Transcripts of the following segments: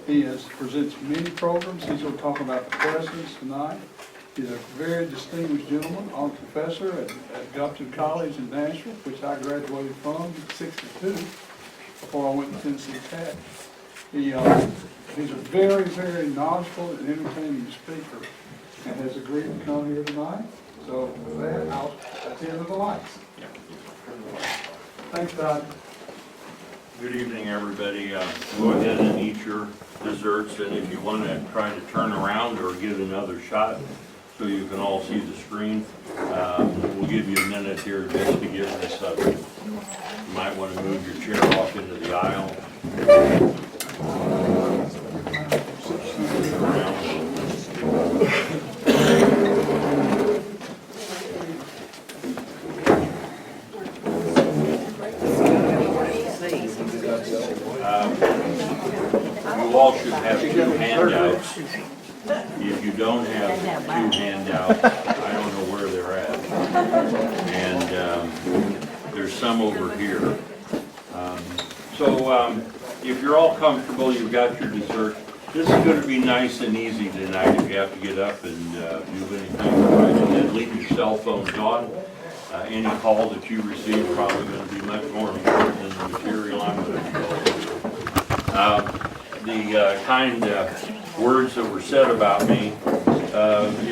Presents many programs. He's going to talk about the presidents tonight. He's a very distinguished gentleman, a professor at Gupton College in Nashville, which I graduated from in '62 before I went to Tennessee Tech. He's a very, very knowledgeable and entertaining speaker and has agreed to come here tonight. So with that, that's the end of the lights. Thanks, Todd. Good evening, everybody. Go ahead and eat your desserts, and if you want to try to turn around or get another shot so you can all see the screen, we'll give you a minute here just to get this up. You might want to move your chair off into the aisle. You all should have 2 handouts. If you don't have 2 handouts, I don't know where they're at. And there's some over here. If you're all comfortable, you've got your dessert. This is going to be nice and easy tonight. If you have to get up and do anything, then leave your cell phones on. Any call that you receive is probably going to be much more important than the material I'm going to go over. The kind words that were said about me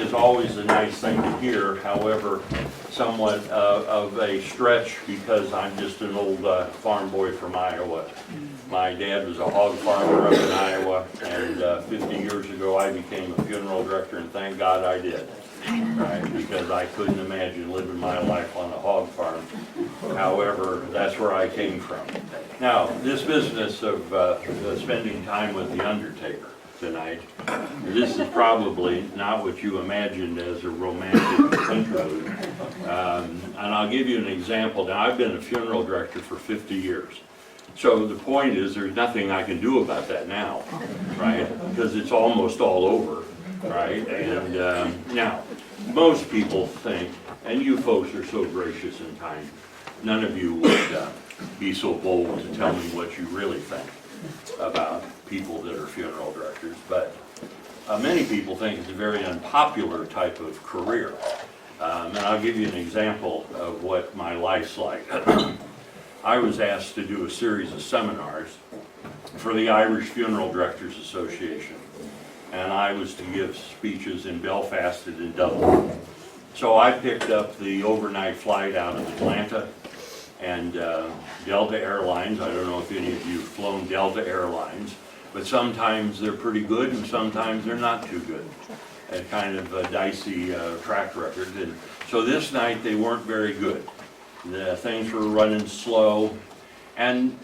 is always a nice thing to hear. However, somewhat of a stretch because I'm just an old farm boy from Iowa. My dad was a hog farmer up in Iowa, and 50 years ago I became a funeral director, and thank God I did. Right, because I couldn't imagine living my life on a hog farm. However, that's where I came from. Now, this business of spending time with the undertaker tonight, this is probably not what you imagined as a romantic interlude. And I'll give you an example. Now, I've been a funeral director for 50 years. So the point is there's nothing I can do about that now, right? Because it's almost all over. Right, and now, most people think, and you folks are so gracious and kind, none of you would be so bold to tell me what you really think about people that are funeral directors, but many people think it's a very unpopular type of career. And I'll give you an example of what my life's like. I was asked to do a series of seminars for the Irish Funeral Directors Association. And I was to give speeches in Belfast and in Dublin. So I picked up the overnight flight out of Atlanta and Delta Airlines. I don't know if any of you have flown Delta Airlines, but sometimes they're pretty good and sometimes they're not too good. A kind of a dicey track record. And so this night they weren't very good. The things were running slow, and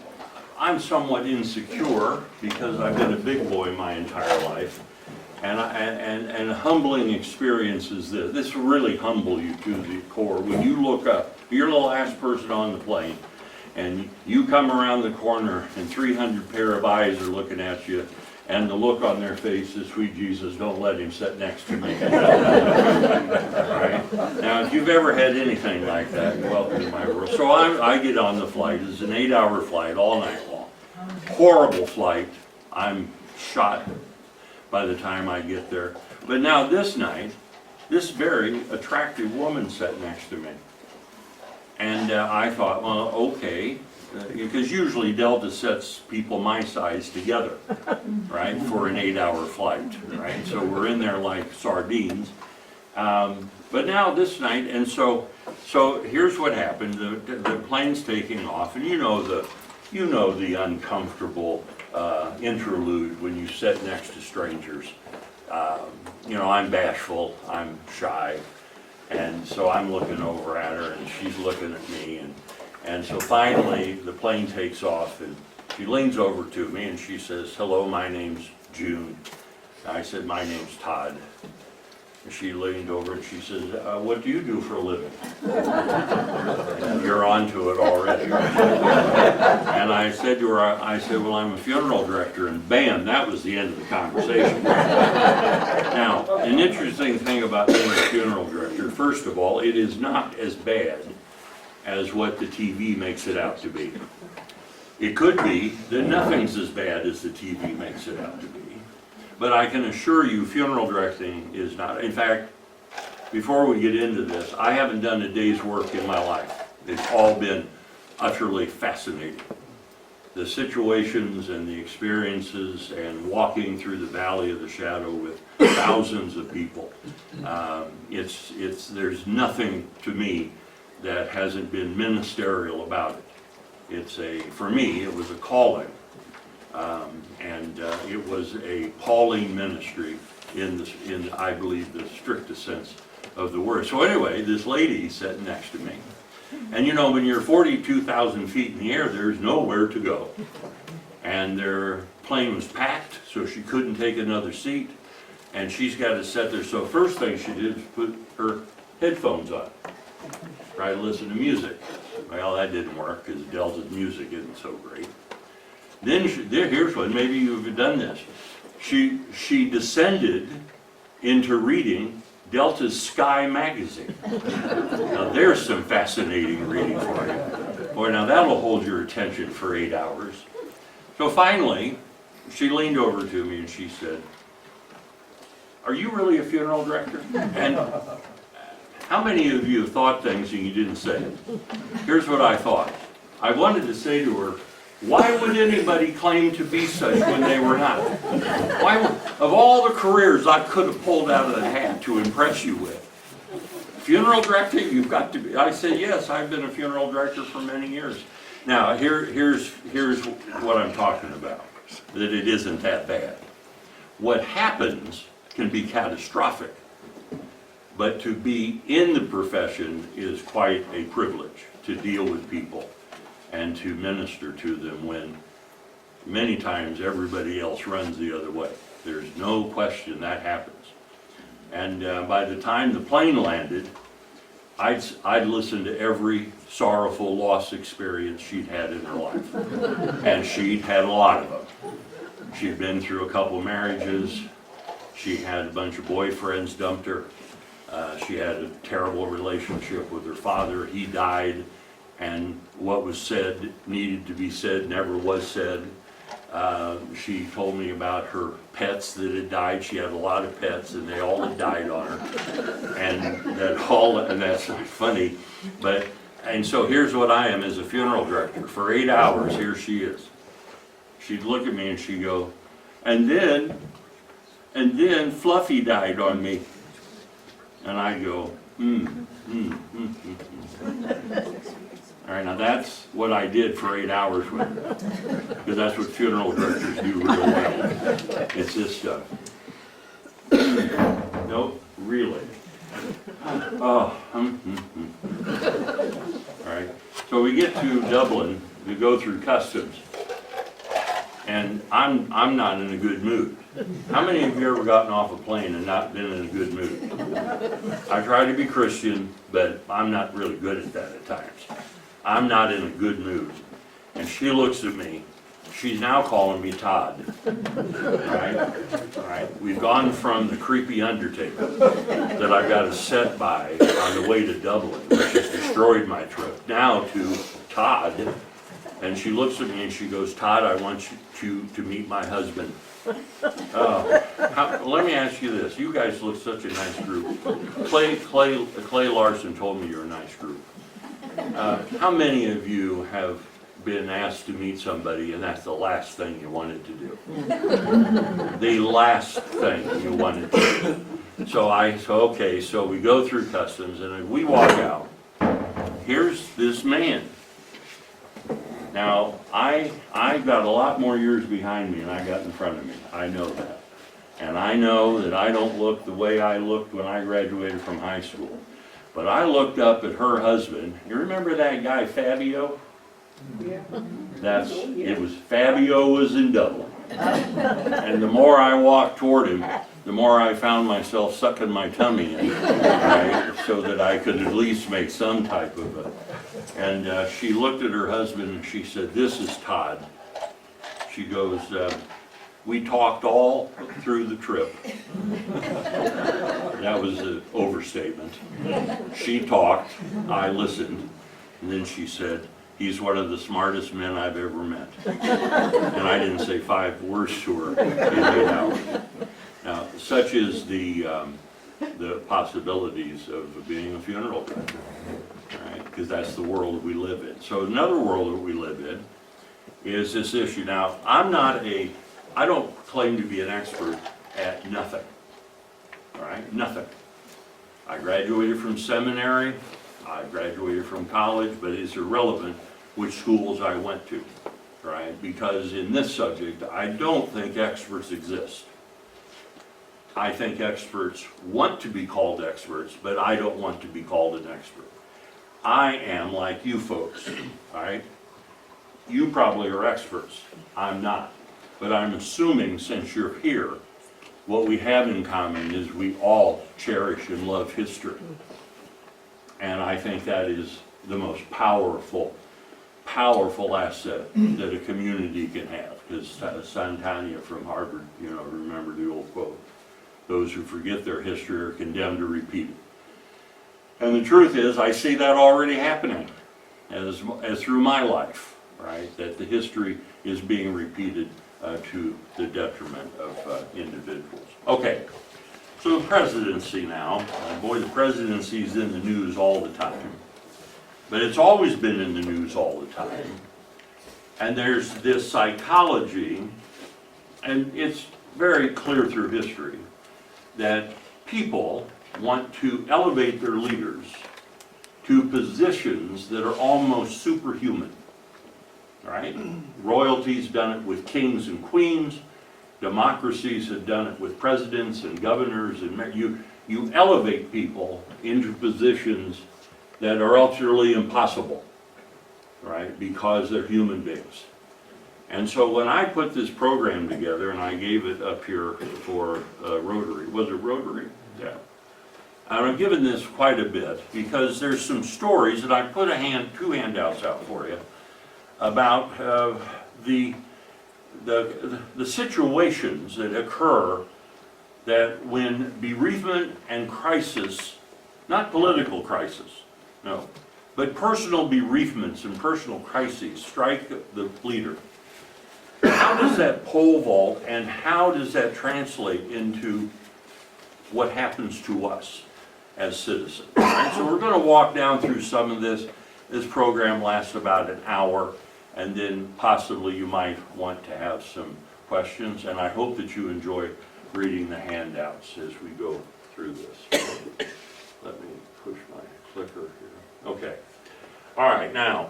I'm somewhat insecure because I've been a big boy my entire life. And humbling experiences, this will really humble you to the core. When you look up, you're the last person on the plane, and you come around the corner and 300 pair of eyes are looking at you, and the look on their face is, sweet Jesus, don't let him sit next to me. Right? Now, if you've ever had anything like that, welcome to my world. So I get on the flight. It's an 8-hour flight all night long. Horrible flight. I'm shot by the time I get there. But now this night, this very attractive woman sat next to me. And I thought, well, okay, because usually Delta sets people my size together, right, for an 8-hour flight, right? So we're in there like sardines. But now this night, and so here's what happened. The plane's taking off, and you know the uncomfortable interlude when you sit next to strangers. I'm bashful, I'm shy, and so I'm looking over at her and she's looking at me, and so finally the plane takes off and she leans over to me and she says, hello, my name's June. I said, my name's Todd. And she leaned over and she says, what do you do for a living? And you're onto it already. And I said to her, well, I'm a funeral director, and bam, that was the end of the conversation. Now, an interesting thing about being a funeral director, first of all, it is not as bad as what the TV makes it out to be. It could be that nothing's as bad as the TV makes it out to be. But I can assure you, funeral directing is not. In fact, before we get into this, I haven't done a day's work in my life. It's all been utterly fascinating. The situations and the experiences and walking through the valley of the shadow with thousands of people. There's nothing to me that hasn't been ministerial about it. For me, it was a calling. It was a calling ministry in I believe, the strictest sense of the word. So anyway, this lady sat next to me. And you know, when you're 42,000 feet in the air, there's nowhere to go. And their plane was packed, so she couldn't take another seat. And she's got to sit there. So first thing she did was put her headphones on, try to listen to music. Well, that didn't work because Delta's music isn't so great. Then here's one, maybe you've done this. She descended into reading Delta's Sky magazine. Now there's some fascinating reading for you. Boy, now that'll hold your attention for 8 hours. So finally, she leaned over to me and she said, "Are you really a funeral director?" And how many of you have thought things and you didn't say it? Here's what I thought. I wanted to say to her, why would anybody claim to be such when they were not? Of all the careers I could have pulled out of the hat to impress you with, funeral directing, you've got to be. I said, yes, I've been a funeral director for many years. Now, here's what I'm talking about, that it isn't that bad. What happens can be catastrophic, but to be in the profession is quite a privilege, to deal with people and to minister to them when many times everybody else runs the other way. There's no question that happens. And by the time the plane landed, I'd listened to every sorrowful loss experience she'd had in her life. And she'd had a lot of them. She'd been through a couple marriages. She had a bunch of boyfriends dumped her. She had a terrible relationship with her father. He died, and what was said needed to be said never was said. She told me about her pets that had died. She had a lot of pets, and they all had died on her. And that's funny. And so here's what I am as a funeral director. For 8 hours, here she is. She'd look at me and she'd go, and then Fluffy died on me. And I'd go, All right, now that's what I did for 8 hours with her, because that's what funeral directors do real well. It's this stuff. Nope, really. Oh, All right, so we get to Dublin, we go through customs, and I'm not in a good mood. How many of you ever gotten off a plane and not been in a good mood? I try to be Christian, but I'm not really good at that at times. I'm not in a good mood. And she looks at me. She's now calling me Todd. All right. We've gone from the creepy undertaker that I've got to set by on the way to Dublin, which has destroyed my trip, now to Todd. And she looks at me and she goes, "Todd, I want you to meet my husband." Let me ask you this. You guys look such a nice group. Clay Larson told me you're a nice group. How many of you have been asked to meet somebody and that's the last thing you wanted to do? The last thing you wanted to do. So we go through customs and we walk out. Here's this man. Now, I've got a lot more years behind me than I got in front of me. I know that. And I know that I don't look the way I looked when I graduated from high school. But I looked up at her husband. You remember that guy, Fabio? Yeah. It was Fabio was in Dublin. And the more I walked toward him, the more I found myself sucking my tummy in, right, so that I could at least make some type of a... And she looked at her husband and she said, "This is Todd." She goes, "We talked all through the trip." That was an overstatement. She talked, I listened, and then she said, He's one of the smartest men I've ever met. And I didn't say 5 words to her in 8 hours. Now, such is the possibilities of being a funeral director, right? Because that's the world we live in. So another world that we live in is this issue. Now, I don't claim to be an expert at nothing, all right? Nothing. I graduated from seminary, I graduated from college, but it's irrelevant which schools I went to, right? Because in this subject, I don't think experts exist. I think experts want to be called experts, but I don't want to be called an expert. I am like you folks, all right? You probably are experts. I'm not. But I'm assuming since you're here, what we have in common is we all cherish and love history. And I think that is the most powerful asset that a community can have. Because Santana from Harvard, remember the old quote, those who forget their history are condemned to repeat it. And the truth is, I see that already happening as through my life, right? That the history is being repeated to the detriment of individuals. Okay, so the presidency now. Boy, the presidency is in the news all the time. But it's always been in the news all the time. And there's this psychology, and it's very clear through history, that people want to elevate their leaders to positions that are almost superhuman, right? Royalty's done it with kings and queens. Democracies have done it with presidents and governors. And you elevate people into positions that are utterly impossible, right? Because they're human beings. And so when I put this program together, and I gave it up here for Rotary, was it Rotary? Yeah. And I'm giving this quite a bit because there's some stories, and I put 2 handouts out for you about the situations that occur that when bereavement and crisis, not political crisis, no, but personal bereavements and personal crises strike the leader. How does that pole vault and how does that translate into what happens to us as citizens? Right? So we're going to walk down through some of this. This program lasts about an hour, and then possibly you might want to have some questions, and I hope that you enjoy reading the handouts as we go through this. Let me push my clicker here. Okay. All right, now,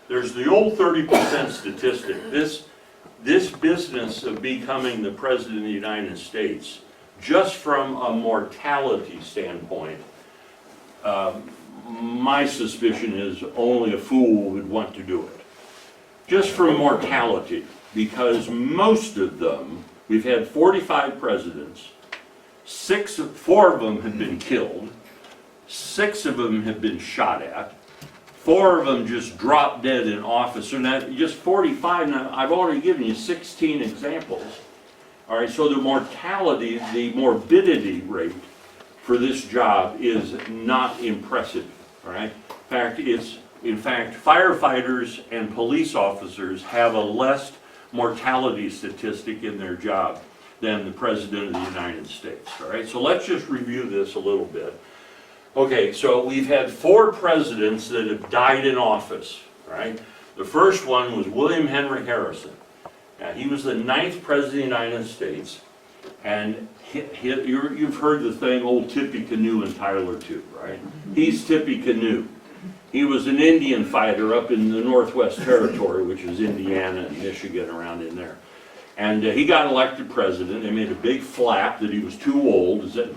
there's the old 30% statistic. This business of becoming the President of the United States, just from a mortality standpoint, my suspicion is only a fool would want to do it. Just from mortality, because most of them, we've had 45 presidents, 4 of them have been killed, 6 of them have been shot at, 4 of them just dropped dead in office. So now, just 45, now I've already given you 16 examples. All right, so the mortality, the morbidity rate for this job is not impressive, all right? In fact, firefighters and police officers have a less mortality statistic in their job than the President of the United States, all right? So let's just review this a little bit. Okay, so we've had 4 presidents that have died in office, right? The first one was William Henry Harrison. Now, he was the 9th president of the United States, and you've heard the thing, old Tippy Canoe and Tyler too, right? He's Tippy Canoe. He was an Indian fighter up in the Northwest Territory, which is Indiana and Michigan, around in there. And he got elected president. They made a big flap that he was too old. Does that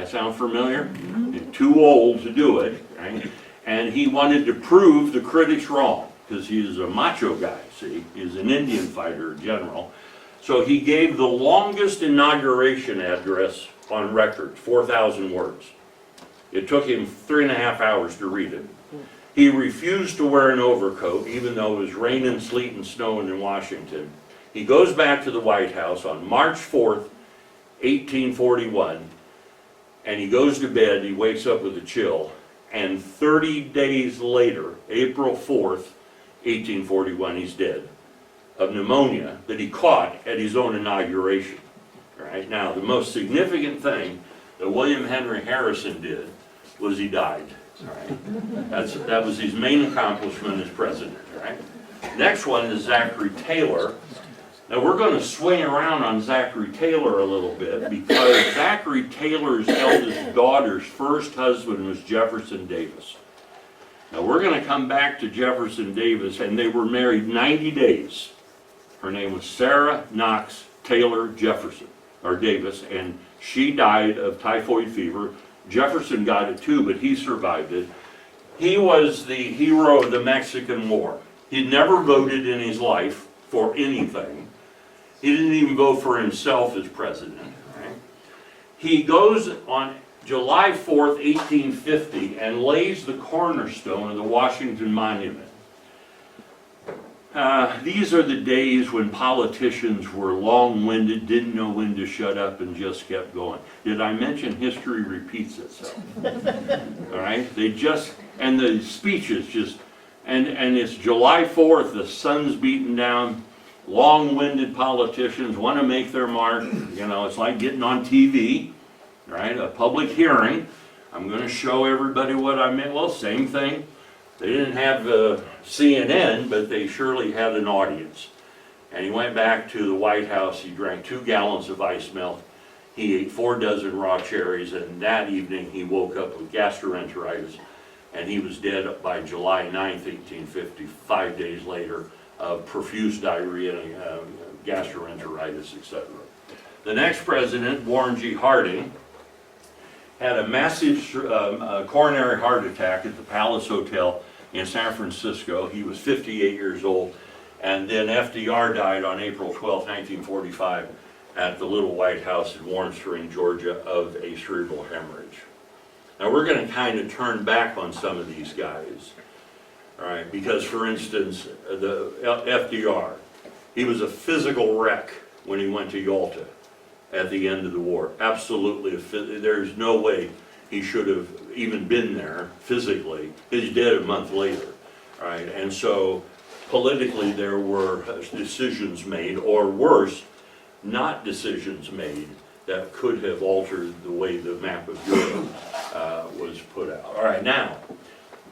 sound familiar? Mm-hmm. Too old to do it, right? And he wanted to prove the critics wrong, because he's a macho guy, see? He's an Indian fighter general. So he gave the longest inauguration address on record, 4,000 words. It took him 3.5 hours to read it. He refused to wear an overcoat, even though it was raining, sleet, and snowing in Washington. He goes back to the White House on March 4th, 1841, and he goes to bed. He wakes up with a chill, and 30 days later, April 4th, 1841, he's dead of pneumonia that he caught at his own inauguration. Right now, the most significant thing that William Henry Harrison did was he died. Right? That was his main accomplishment as president. Right? Next one is Zachary Taylor. Now we're going to swing around on Zachary Taylor a little bit because Zachary Taylor's eldest daughter's first husband was Jefferson Davis. Now we're going to come back to Jefferson Davis, and they were married 90 days. Her name was Sarah Knox Taylor Jefferson, or Davis, and she died of typhoid fever. Jefferson got it too, but he survived it. He was the hero of the Mexican War. He'd never voted in his life for anything. He didn't even vote for himself as president. Right? He goes on July 4th, 1850, and lays the cornerstone of the Washington Monument. These are the days when politicians were long-winded, didn't know when to shut up, and just kept going. Did I mention history repeats itself? All right, and the speeches just, and it's July 4th, the sun's beating down, long-winded politicians want to make their mark. You know, it's like getting on TV, right? A public hearing. I'm going to show everybody what I meant. Well, same thing. They didn't have CNN, but they surely had an audience. And he went back to the White House. He drank 2 gallons of ice milk. He ate 4 dozen raw cherries, and that evening he woke up with gastroenteritis, and he was dead by July 9th, 1850, 5 days later, of profuse diarrhea, gastroenteritis, etc. The next president, Warren G. Harding, had a massive coronary heart attack at the Palace Hotel in San Francisco. He was 58 years old, and then FDR died on April 12, 1945 at the Little White House in Warm Springs, Georgia, of a cerebral hemorrhage. Now we're going to kind of turn back on some of these guys, all right, because for instance, the FDR, he was a physical wreck when he went to Yalta at the end of the war. Absolutely, there's no way he should have even been there physically. He's dead a month later, right? And so politically there were decisions made, or worse, not decisions made, that could have altered the way the map of Europe was put out. All right, now,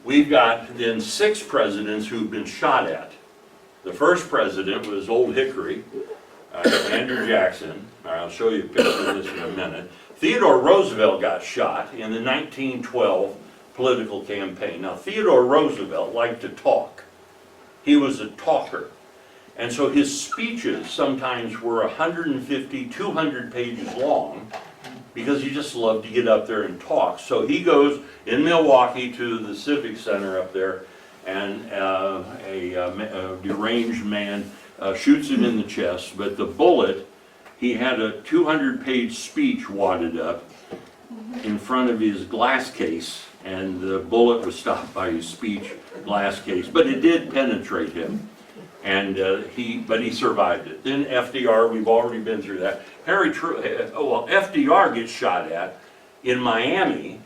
we've got then 6 presidents who've been shot at. The first president was Old Hickory, Andrew Jackson. All right, I'll show you a picture of this in a minute. Theodore Roosevelt got shot in the 1912 political campaign. Now, Theodore Roosevelt liked to talk. He was a talker. And so his speeches sometimes were 150, 200 pages long because he just loved to get up there and talk. So he goes in Milwaukee to the Civic Center up there, and a deranged man shoots him in the chest, but the bullet, he had a 200-page speech wadded up in front of his glass case, and the bullet was stopped by his speech glass case, but it did penetrate him, and but he survived it. Then FDR, we've already been through that. FDR gets shot at in Miami,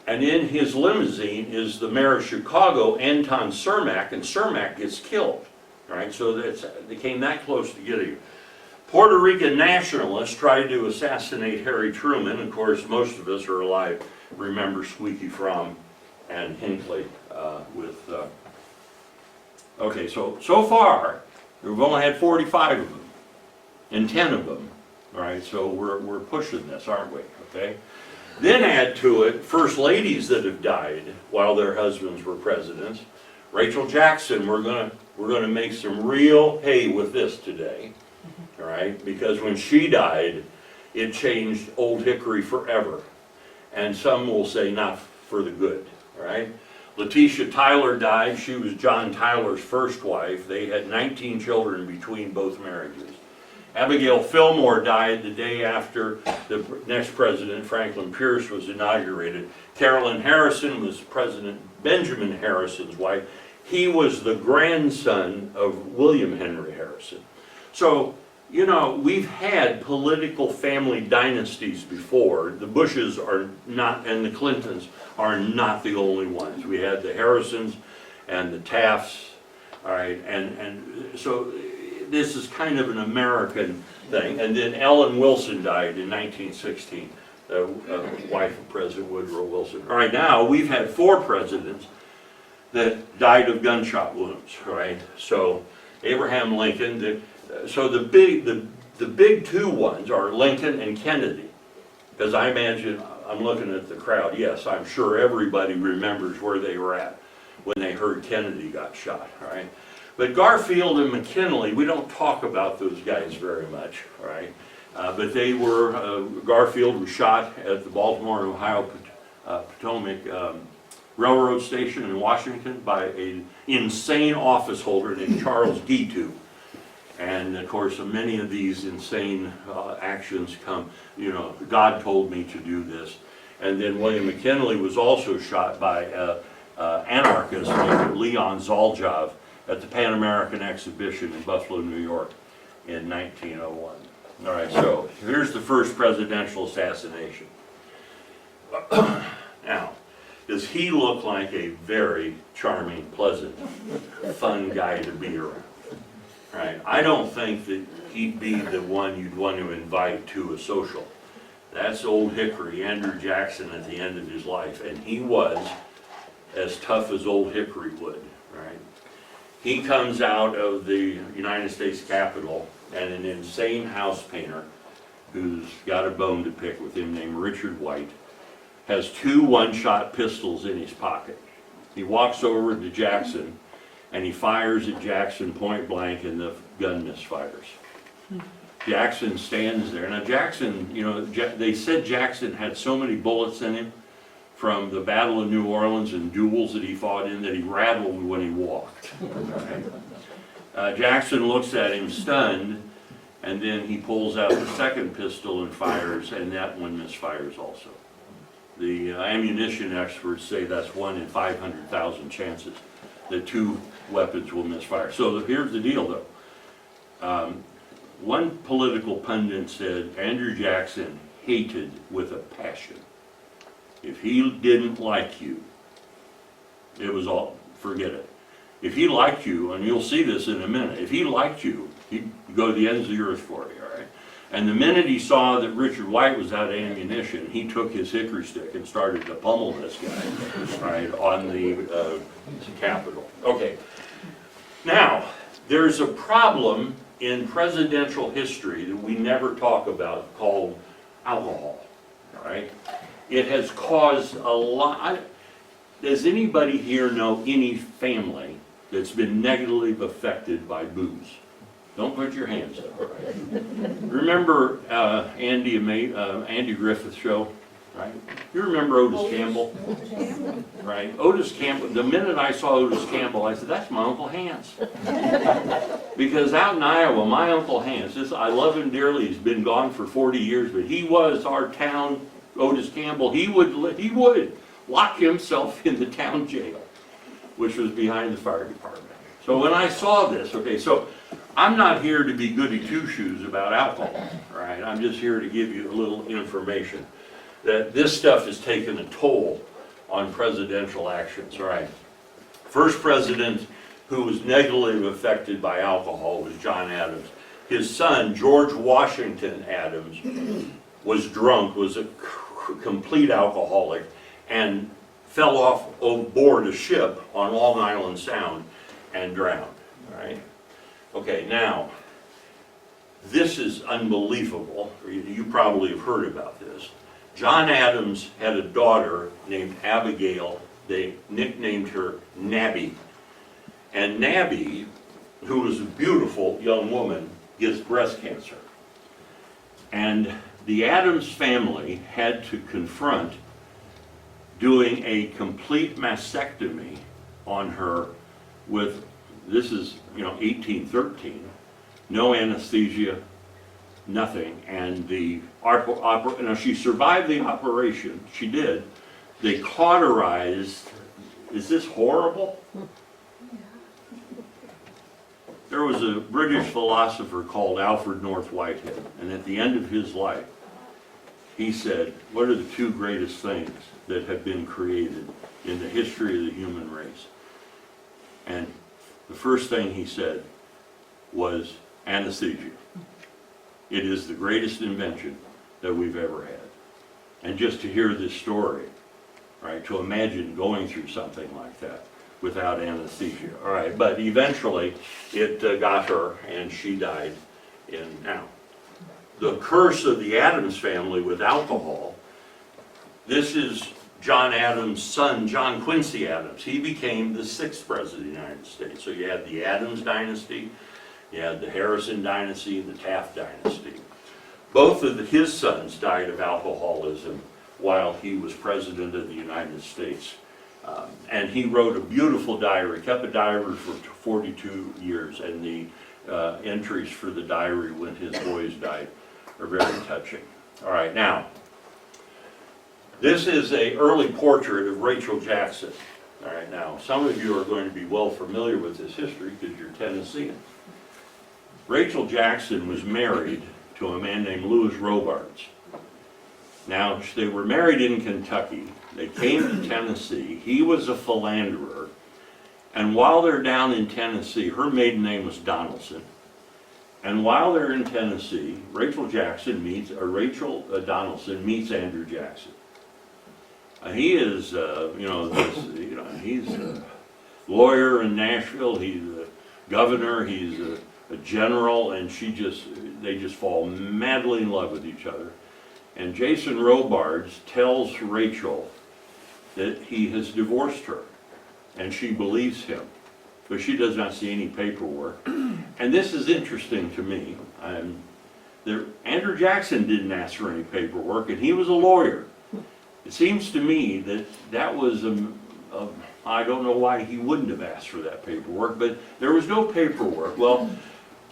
and in his limousine is the mayor of Chicago, Anton Cermak, and Cermak gets killed. All right, so they came that close to getting him. Puerto Rican nationalists tried to assassinate Harry Truman. Of course, most of us are alive remember Squeaky Fromm and Hinckley okay, so far, we've only had 45 of them, and 10 of them. All right, so we're pushing this, aren't we? Okay. Then add to it first ladies that have died while their husbands were presidents. Rachel Jackson, we're gonna make some real hay with this today, all right? Because when she died, it changed Old Hickory forever, and some will say not for the good, all right? Letitia Tyler died. She was John Tyler's first wife. They had 19 children between both marriages. Abigail Fillmore died the day after the next president, Franklin Pierce, was inaugurated. Carolyn Harrison was President Benjamin Harrison's wife. He was the grandson of William Henry Harrison. So You know, we've had political family dynasties before. The Bushes are not, and the Clintons are not the only ones. We had the Harrisons and the Tafts, all right, and so this is kind of an American thing. And then Ellen Wilson died in 1916, the wife of President Woodrow Wilson. All right, now we've had 4 presidents that died of gunshot wounds, right? So Abraham Lincoln, so the big 2 ones are Lincoln and Kennedy. Because I imagine, I'm looking at the crowd, yes, I'm sure everybody remembers where they were at when they heard Kennedy got shot, right? But Garfield and McKinley, we don't talk about those guys very much, right? But they were, Garfield was shot at the Baltimore, Ohio, Potomac Railroad Station in Washington by an insane office holder named Charles Guiteau. And of course, many of these insane actions come, you know, God told me to do this. And then William McKinley was also shot by anarchist named Leon Zaljov at the Pan American Exhibition in Buffalo, New York in 1901. All right, so here's the first presidential assassination. Now, does he look like a very charming, pleasant, fun guy to be around? Right? I don't think that he'd be the one you'd want to invite to a social. That's Old Hickory, Andrew Jackson, at the end of his life, and he was as tough as Old Hickory would, right? He comes out of the United States Capitol, and an insane house painter who's got a bone to pick with him named Richard White has 2 one-shot pistols in his pocket. He walks over to Jackson and he fires at Jackson point blank, and the gun misfires. Jackson stands there. Now Jackson, you know, they said Jackson had so many bullets in him from the Battle of New Orleans and duels that he fought in that he rattled when he walked. Jackson looks at him stunned, and then he pulls out the second pistol and fires, and that one misfires also. The ammunition experts say that's 1 in 500,000 chances that 2 weapons will misfire. So here's the deal, though. One political pundit said Andrew Jackson hated with a passion. If he didn't like you, it was all, forget it. If he liked you, and you'll see this in a minute, if he liked you, he'd go to the ends of the earth for you, all right? And the minute he saw that Richard White was out of ammunition, he took his hickory stick and started to pummel this guy, right, on the Capitol. Okay. Now, there's a problem in presidential history that we never talk about called alcohol, all right? It has caused a lot. Does anybody here know any family that's been negatively affected by booze? Don't put your hands up. Remember Andy Griffith's show, right? You remember Otis Campbell? Right? Otis Campbell, the minute I saw Otis Campbell, I said, that's my Uncle Hans. Because out in Iowa, my Uncle Hans, I love him dearly, he's been gone for 40 years, but he was our town, Otis Campbell, he would lock himself in the town jail, which was behind the fire department. So when I saw this, okay, so I'm not here to be goody two-shoes about alcohol, right? I'm just here to give you a little information that this stuff has taken a toll on presidential actions, right? First president who was negatively affected by alcohol was John Adams. His son, George Washington Adams, was drunk, was a complete alcoholic, and fell off aboard a ship on Long Island Sound and drowned, right? Okay, now, this is unbelievable. You probably have heard about this. John Adams had a daughter named Abigail. They nicknamed her Nabby. And Nabby, who was a beautiful young woman, gets breast cancer. And the Adams family had to confront doing a complete mastectomy on her with, this is, 1813, no anesthesia, nothing. And now she survived the operation, she did. They cauterized, is this horrible? There was a British philosopher called Alfred North Whitehead, and at the end of his life, he said, what are the two greatest things that have been created in the history of the human race? And the first thing he said was anesthesia. It is the greatest invention that we've ever had. And just to hear this story, right, to imagine going through something like that without anesthesia. All right, but eventually it got her and she died now. The curse of the Adams family with alcohol, this is John Adams' son, John Quincy Adams. He became the 6th president of the United States. So you had the Adams dynasty, you had the Harrison dynasty, the Taft dynasty. Both of his sons died of alcoholism while he was president of the United States. And he wrote a beautiful diary, kept a diary for 42 years, and the entries for the diary when his boys died are very touching. All right, now, this is an early portrait of Rachel Jackson. All right, now, some of you are going to be well familiar with this history because you're Tennessean. Rachel Jackson was married to a man named Louis Robards. Now, they were married in Kentucky. They came to Tennessee. He was a philanderer. And while they're down in Tennessee, her maiden name was Donaldson. And while they're in Tennessee, Rachel Donaldson meets Andrew Jackson. He is, he's a lawyer in Nashville. He's a governor. He's a general, and they just fall madly in love with each other. And Jason Robards tells Rachel that he has divorced her, and she believes him, but she does not see any paperwork. And this is interesting to me. Andrew Jackson didn't ask for any paperwork, and he was a lawyer. It seems to me that was I don't know why he wouldn't have asked for that paperwork, but there was no paperwork. Well,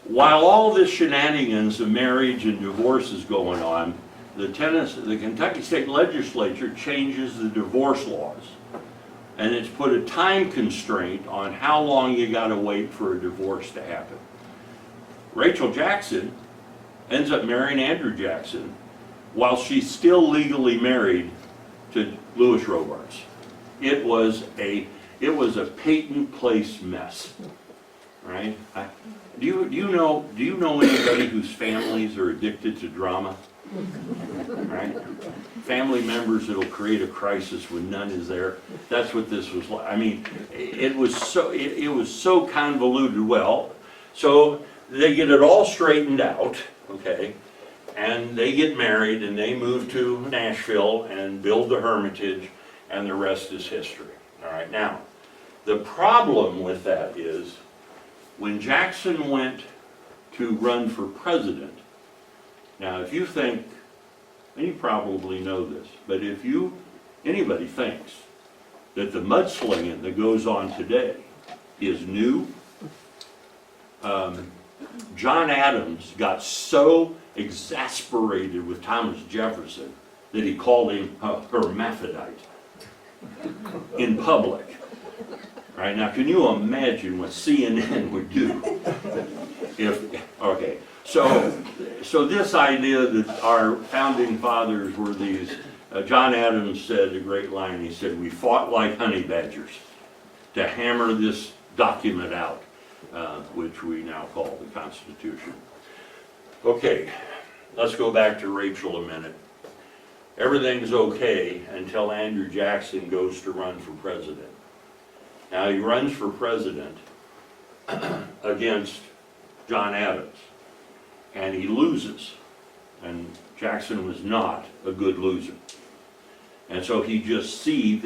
while all this shenanigans of marriage and divorce is going on, the Kentucky State Legislature changes the divorce laws. And it's put a time constraint on how long you gotta wait for a divorce to happen. Rachel Jackson ends up marrying Andrew Jackson while she's still legally married to Louis Robards. It was a Peyton Place mess, right? Do you know anybody whose families are addicted to drama? Right? Family members that'll create a crisis when none is there. That's what this was like. I mean, it was so convoluted. Well, so they get it all straightened out, okay, and they get married and they move to Nashville and build the Hermitage, and the rest is history. All right, now, the problem with that is when Jackson went to run for president. Now, if you think, and you probably know this, but if anybody thinks that the mudslinging that goes on today is new, John Adams got so exasperated with Thomas Jefferson that he called him a hermaphrodite in public. Right now, can you imagine what CNN would do okay. So this idea that our founding fathers were these, John Adams said a great line, he said, we fought like honey badgers to hammer this document out, which we now call the Constitution. Okay, let's go back to Rachel a minute. Everything's okay until Andrew Jackson goes to run for president. Now he runs for president against John Adams. And he loses, and Jackson was not a good loser. And so he just seethed,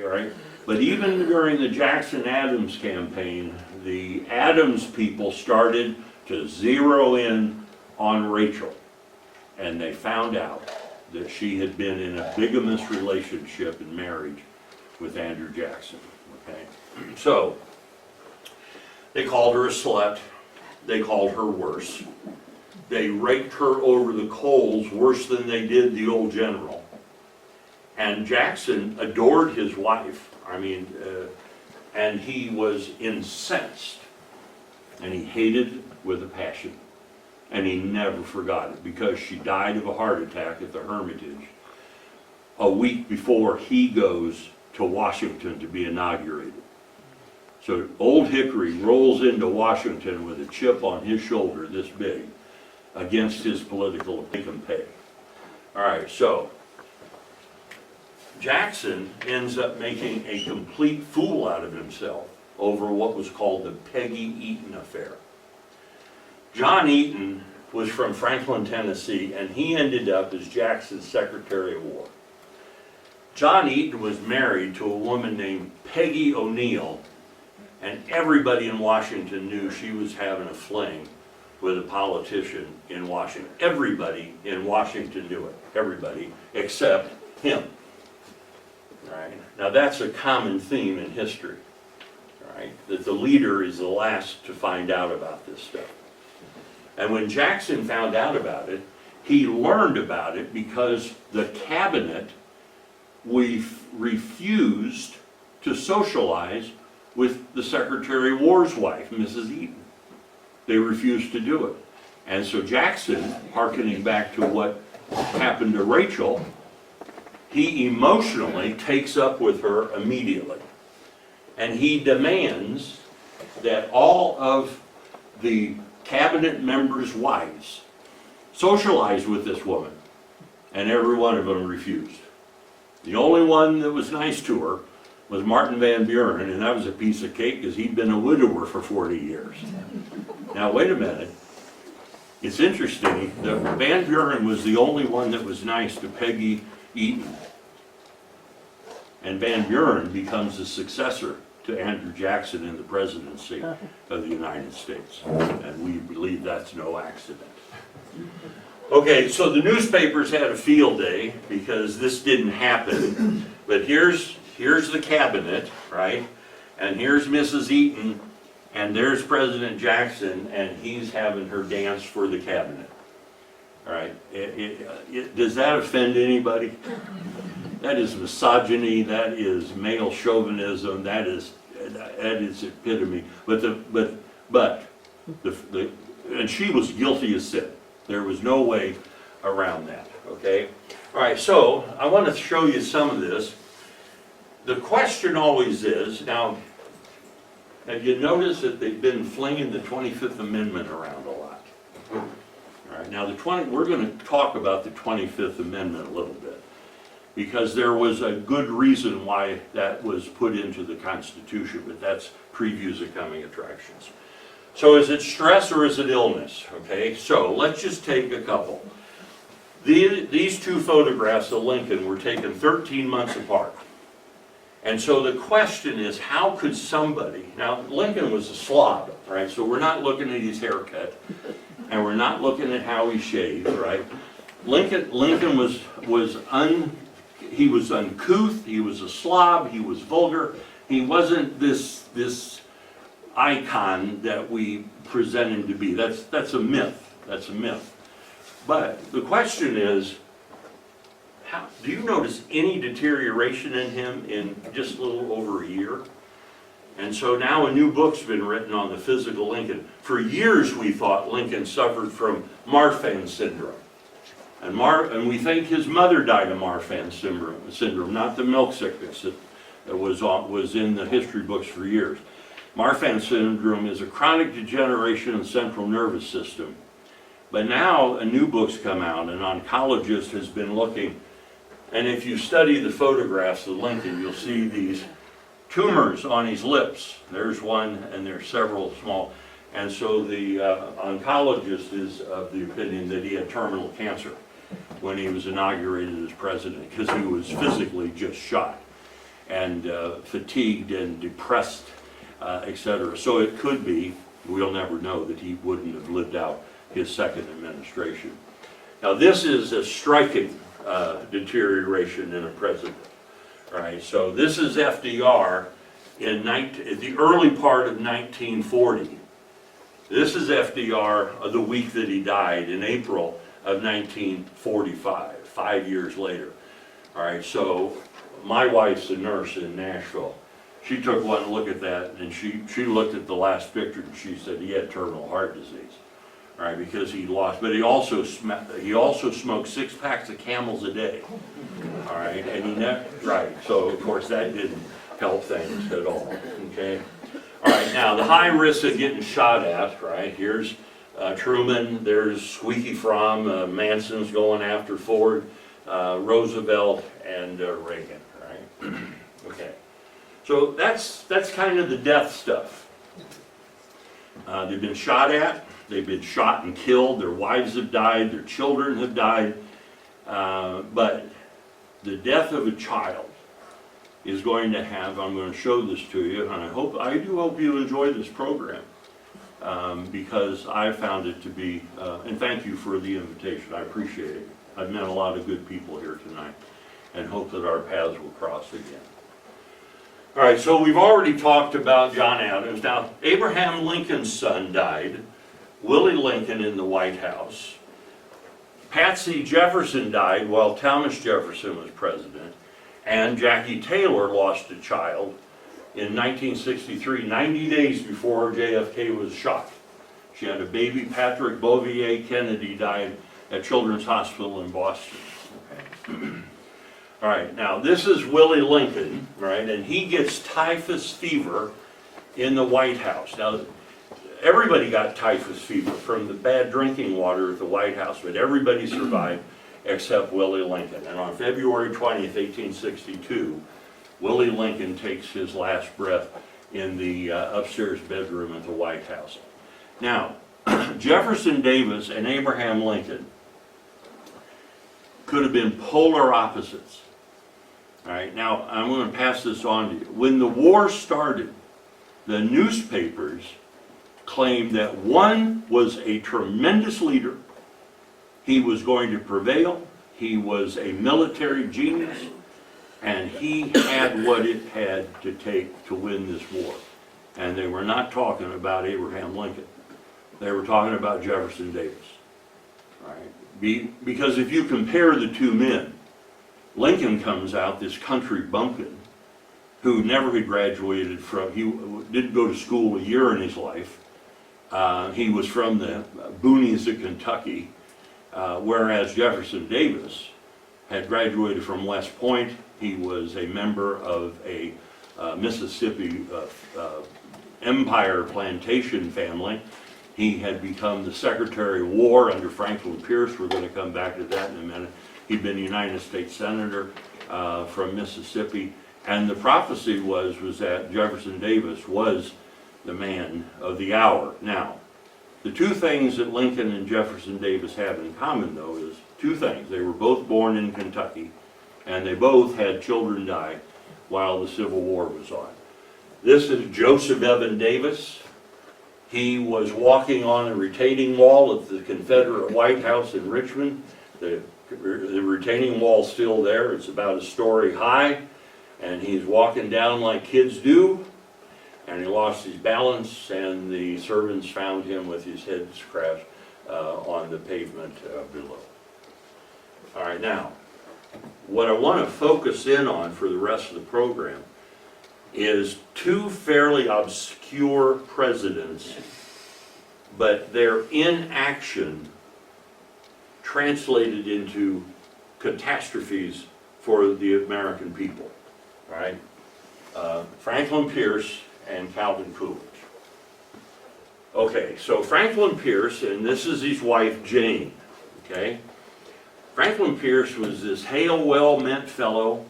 right? But even during the Jackson-Adams campaign, the Adams people started to zero in on Rachel. And they found out that she had been in a bigamous relationship and marriage with Andrew Jackson, okay? So, they called her a slut. They called her worse. They raked her over the coals worse than they did the old general. And Jackson adored his wife. I mean, and he was incensed and he hated it with a passion. And he never forgot it, because she died of a heart attack at the Hermitage a week before he goes to Washington to be inaugurated. So Old Hickory rolls into Washington with a chip on his shoulder this big against his political pay. All right, so Jackson ends up making a complete fool out of himself over what was called the Peggy Eaton affair. John Eaton was from Franklin, Tennessee, and he ended up as Jackson's Secretary of War. John Eaton was married to a woman named Peggy O'Neill, and everybody in Washington knew she was having a fling with a politician in Washington. Everybody in Washington knew it, everybody except him. Right? Now that's a common theme in history, right? That the leader is the last to find out about this stuff. And when Jackson found out about it, he learned about it because the cabinet refused to socialize with the Secretary of War's wife, Mrs. Eaton. They refused to do it. And so Jackson, hearkening back to what happened to Rachel, he emotionally takes up with her immediately. And he demands that all of the cabinet members' wives socialize with this woman. And every one of them refused. The only one that was nice to her was Martin Van Buren, and that was a piece of cake because he'd been a widower for 40 years. Now wait a minute. It's interesting that Van Buren was the only one that was nice to Peggy Eaton. And Van Buren becomes the successor to Andrew Jackson in the presidency of the United States. And we believe that's no accident. Okay, so the newspapers had a field day because this didn't happen. But here's the cabinet, right? And here's Mrs. Eaton, and there's President Jackson, and he's having her dance for the cabinet. All right, does that offend anybody? That is misogyny, that is male chauvinism, that is epitome. And she was guilty as sin. There was no way around that, okay? All right, so I want to show you some of this. The question always is, now, have you noticed that they've been flinging the 25th Amendment around a lot? All right, now we're going to talk about the 25th Amendment a little bit, because there was a good reason why that was put into the Constitution, but that's previews of coming attractions. So is it stress or is it illness? Okay, so let's just take a couple. These two photographs of Lincoln were taken 13 months apart. And so the question is, how could somebody, now Lincoln was a slob, right? So we're not looking at his haircut, and we're not looking at how he shaved, right? Lincoln was uncouth, he was a slob, he was vulgar. He wasn't this icon that we present him to be. That's a myth. That's a myth. But the question is, do you notice any deterioration in him in just a little over a year? And so now a new book's been written on the physical Lincoln. For years we thought Lincoln suffered from Marfan syndrome. And we think his mother died of Marfan syndrome, not the milk sickness that was in the history books for years. Marfan syndrome is a chronic degeneration in the central nervous system. But now a new book's come out, an oncologist has been looking, and if you study the photographs of Lincoln, you'll see these tumors on his lips. There's one, and there's several small. And so the oncologist is of the opinion that he had terminal cancer when he was inaugurated as president, because he was physically just shot and fatigued and depressed, etc. So it could be, we'll never know, that he wouldn't have lived out his second administration. Now this is a striking deterioration in a president. All right, so this is FDR in the early part of 1940. This is FDR the week that he died, in April of 1945, 5 years later. All right, so my wife's a nurse in Nashville, she took one look at that, and she looked at the last picture, and she said he had terminal heart disease. All right, because he lost, but he also smoked 6 packs of Camels a day. All right, and he never, right, so of course that didn't help things at all, okay? All right, now the high risk of getting shot at, right, here's Truman, there's Squeaky Fromm, Manson's going after Ford, Roosevelt, and Reagan, right? Okay, so that's kind of the death stuff. They've been shot at, they've been shot and killed, their wives have died, their children have died, but the death of a child is going to have, I'm going to show this to you, and I do hope you enjoy this program, because I found it to be, and thank you for the invitation, I appreciate it. I've met a lot of good people here tonight, and hope that our paths will cross again. All right, so we've already talked about John Adams. Now, Abraham Lincoln's son died, Willie Lincoln in the White House. Patsy Jefferson died while Thomas Jefferson was president. And Jackie Taylor lost a child in 1963, 90 days before JFK was shot. She had a baby. Patrick Bouvier Kennedy died at Children's Hospital in Boston. Okay. All right, now this is Willie Lincoln, right, and he gets typhus fever in the White House. Now, everybody got typhus fever from the bad drinking water at the White House, but everybody survived except Willie Lincoln. And on February 20th, 1862, Willie Lincoln takes his last breath in the upstairs bedroom at the White House. Now, Jefferson Davis and Abraham Lincoln could have been polar opposites. All right, now I'm going to pass this on to you. When the war started, the newspapers claimed that one was a tremendous leader. He was going to prevail. He was a military genius, and he had what it had to take to win this war. And they were not talking about Abraham Lincoln. They were talking about Jefferson Davis. All right? Because if you compare the two men, Lincoln comes out, this country bumpkin, who never had graduated from, he didn't go to school a year in his life. He was from the boonies of Kentucky, whereas Jefferson Davis had graduated from West Point. He was a member of a Mississippi Empire plantation family. He had become the Secretary of War under Franklin Pierce. We're going to come back to that in a minute. He'd been a United States Senator from Mississippi. And the prophecy was that Jefferson Davis was the man of the hour. Now, the two things that Lincoln and Jefferson Davis have in common, though, is two things. They were both born in Kentucky, and they both had children die while the Civil War was on. This is Joseph Evan Davis. He was walking on a retaining wall at the Confederate White House in Richmond. The retaining wall's still there. It's about a story high, and he's walking down like kids do, and he lost his balance, and the servants found him with his head scratched on the pavement below. All right, now, what I want to focus in on for the rest of the program is two fairly obscure presidents, but their inaction translated into catastrophes for the American people, right? Franklin Pierce and Calvin Coolidge. Okay, so Franklin Pierce, and this is his wife Jane, okay? Franklin Pierce was this hail well-meant fellow.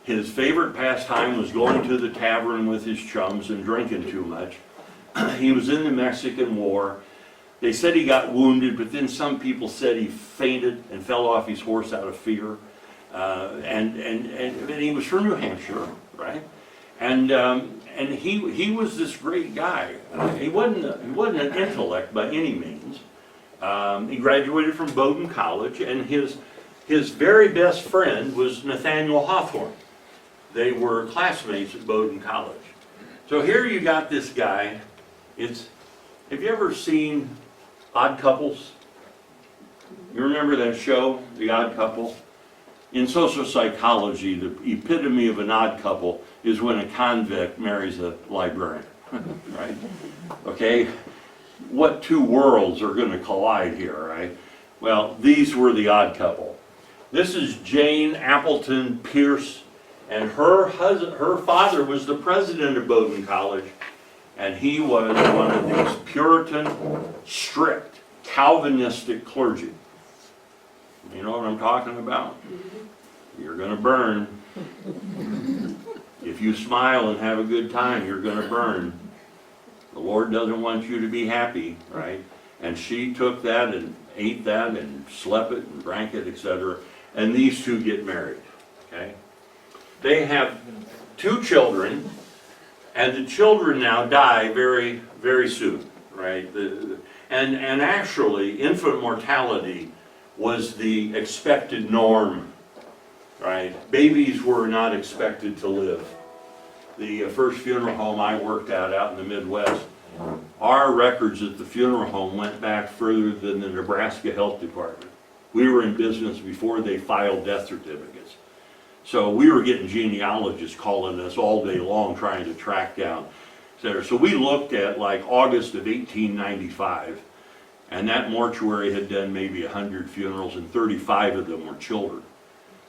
His favorite pastime was going to the tavern with his chums and drinking too much. He was in the Mexican War. They said he got wounded, but then some people said he fainted and fell off his horse out of fear. And he was from New Hampshire, right? And he was this great guy. He wasn't an intellect by any means. He graduated from Bowdoin College, and his very best friend was Nathaniel Hawthorne. They were classmates at Bowdoin College. So here you got this guy. Have you ever seen Odd Couples? You remember that show, The Odd Couple? In social psychology, the epitome of an odd couple is when a convict marries a librarian, right? Okay, what two worlds are going to collide here, right? Well, these were the odd couple. This is Jane Appleton Pierce, and her father was the president of Bowdoin College, and he was one of these Puritan, strict, Calvinistic clergy. You know what I'm talking about? You're going to burn. If you smile and have a good time, you're going to burn. The Lord doesn't want you to be happy, right? And she took that and ate that and slept it and drank it, etc. And these two get married, okay? They have 2 children, and the children now die very, very soon, right? And actually, infant mortality was the expected norm, right? Babies were not expected to live. The first funeral home I worked at out in the Midwest, our records at the funeral home went back further than the Nebraska Health Department. We were in business before they filed death certificates. So we were getting genealogists calling us all day long trying to track down, etc. So we looked at like August of 1895, and that mortuary had done maybe 100 funerals, and 35 of them were children,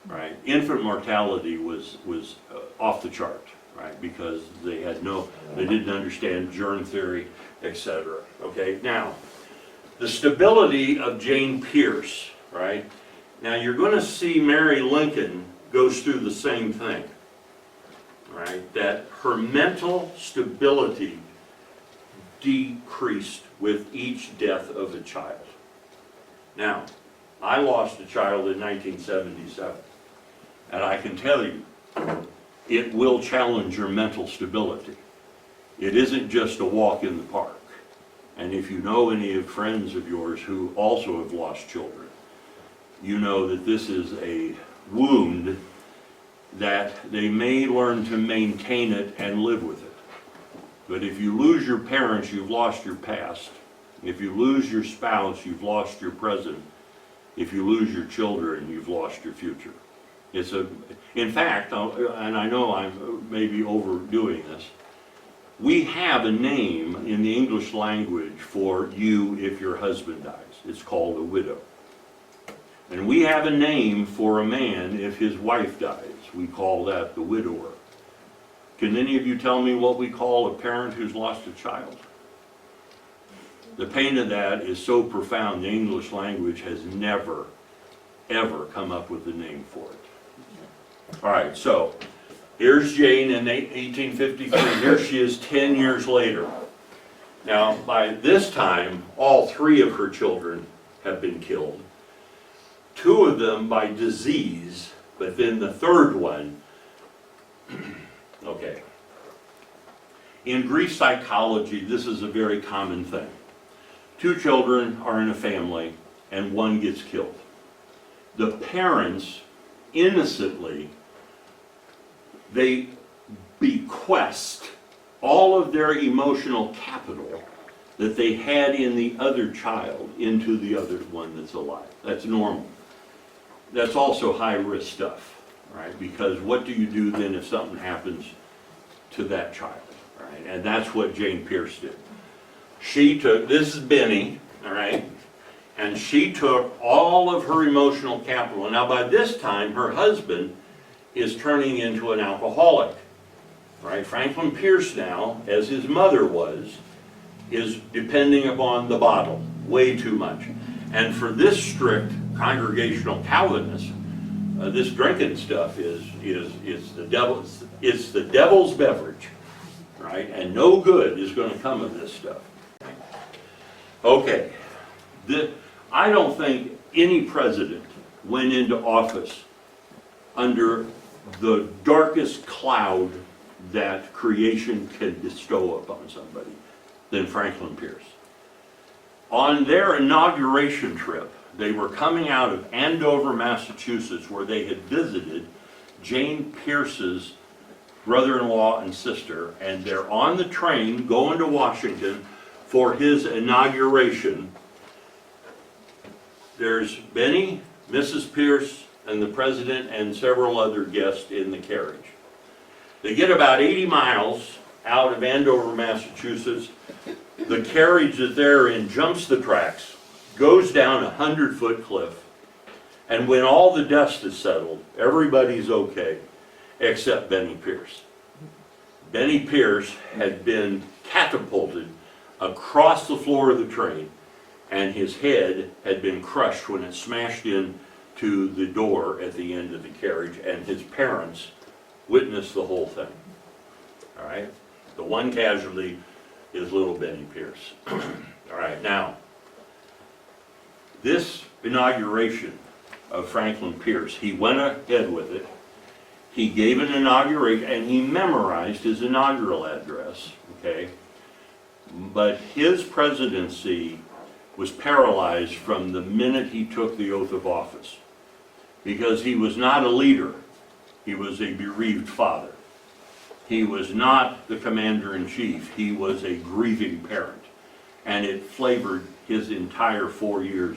right? Infant mortality was off the chart, right? Because they didn't understand germ theory, etc. Okay, now, the stability of Jane Pierce, right? Now you're going to see Mary Lincoln goes through the same thing, right? That her mental stability decreased with each death of a child. Now, I lost a child in 1977, and I can tell you, it will challenge your mental stability. It isn't just a walk in the park. And if you know any of friends of yours who also have lost children, you know that this is a wound that they may learn to maintain it and live with it. But if you lose your parents, you've lost your past. If you lose your spouse, you've lost your present. If you lose your children, you've lost your future. In fact, and I know I'm maybe overdoing this, we have a name in the English language for you if your husband dies. It's called a widow. And we have a name for a man if his wife dies. We call that the widower. Can any of you tell me what we call a parent who's lost a child? The pain of that is so profound, the English language has never, ever come up with a name for it. All right, so here's Jane in 1853. Here she is 10 years later. Now, by this time, all 3 of her children have been killed. 2 of them by disease, but then the 3rd one, okay. In Greek psychology, this is a very common thing. 2 children are in a family, and 1 gets killed. The parents, innocently, they bequest all of their emotional capital that they had in the other child into the other one that's alive. That's normal. That's also high-risk stuff, right? Because what do you do then if something happens to that child, right? And that's what Jane Pierce did. She took, this is Benny, all right? And she took all of her emotional capital. Now by this time, her husband is turning into an alcoholic, right? Franklin Pierce now, as his mother was, is depending upon the bottle way too much. And for this strict Congregational Calvinist, this drinking stuff is the devil's beverage, right? And no good is going to come of this stuff. Okay, I don't think any president went into office under the darkest cloud that creation can bestow upon somebody than Franklin Pierce. On their inauguration trip, they were coming out of Andover, Massachusetts, where they had visited Jane Pierce's brother-in-law and sister, and they're on the train going to Washington for his inauguration. There's Benny, Mrs. Pierce, and the president, and several other guests in the carriage. They get about 80 miles out of Andover, Massachusetts. The carriage that they're in jumps the tracks, goes down a 100-foot cliff, and when all the dust is settled, everybody's okay, except Benny Pierce. Benny Pierce had been catapulted across the floor of the train, and his head had been crushed when it smashed into the door at the end of the carriage, and his parents witnessed the whole thing. All right? The one casualty is little Benny Pierce. All right, now, this inauguration of Franklin Pierce, he went ahead with it. He gave an inauguration, and he memorized his inaugural address, okay? But his presidency was paralyzed from the minute he took the oath of office, because he was not a leader. He was a bereaved father. He was not the commander-in-chief. He was a grieving parent. And it flavored his entire 4 years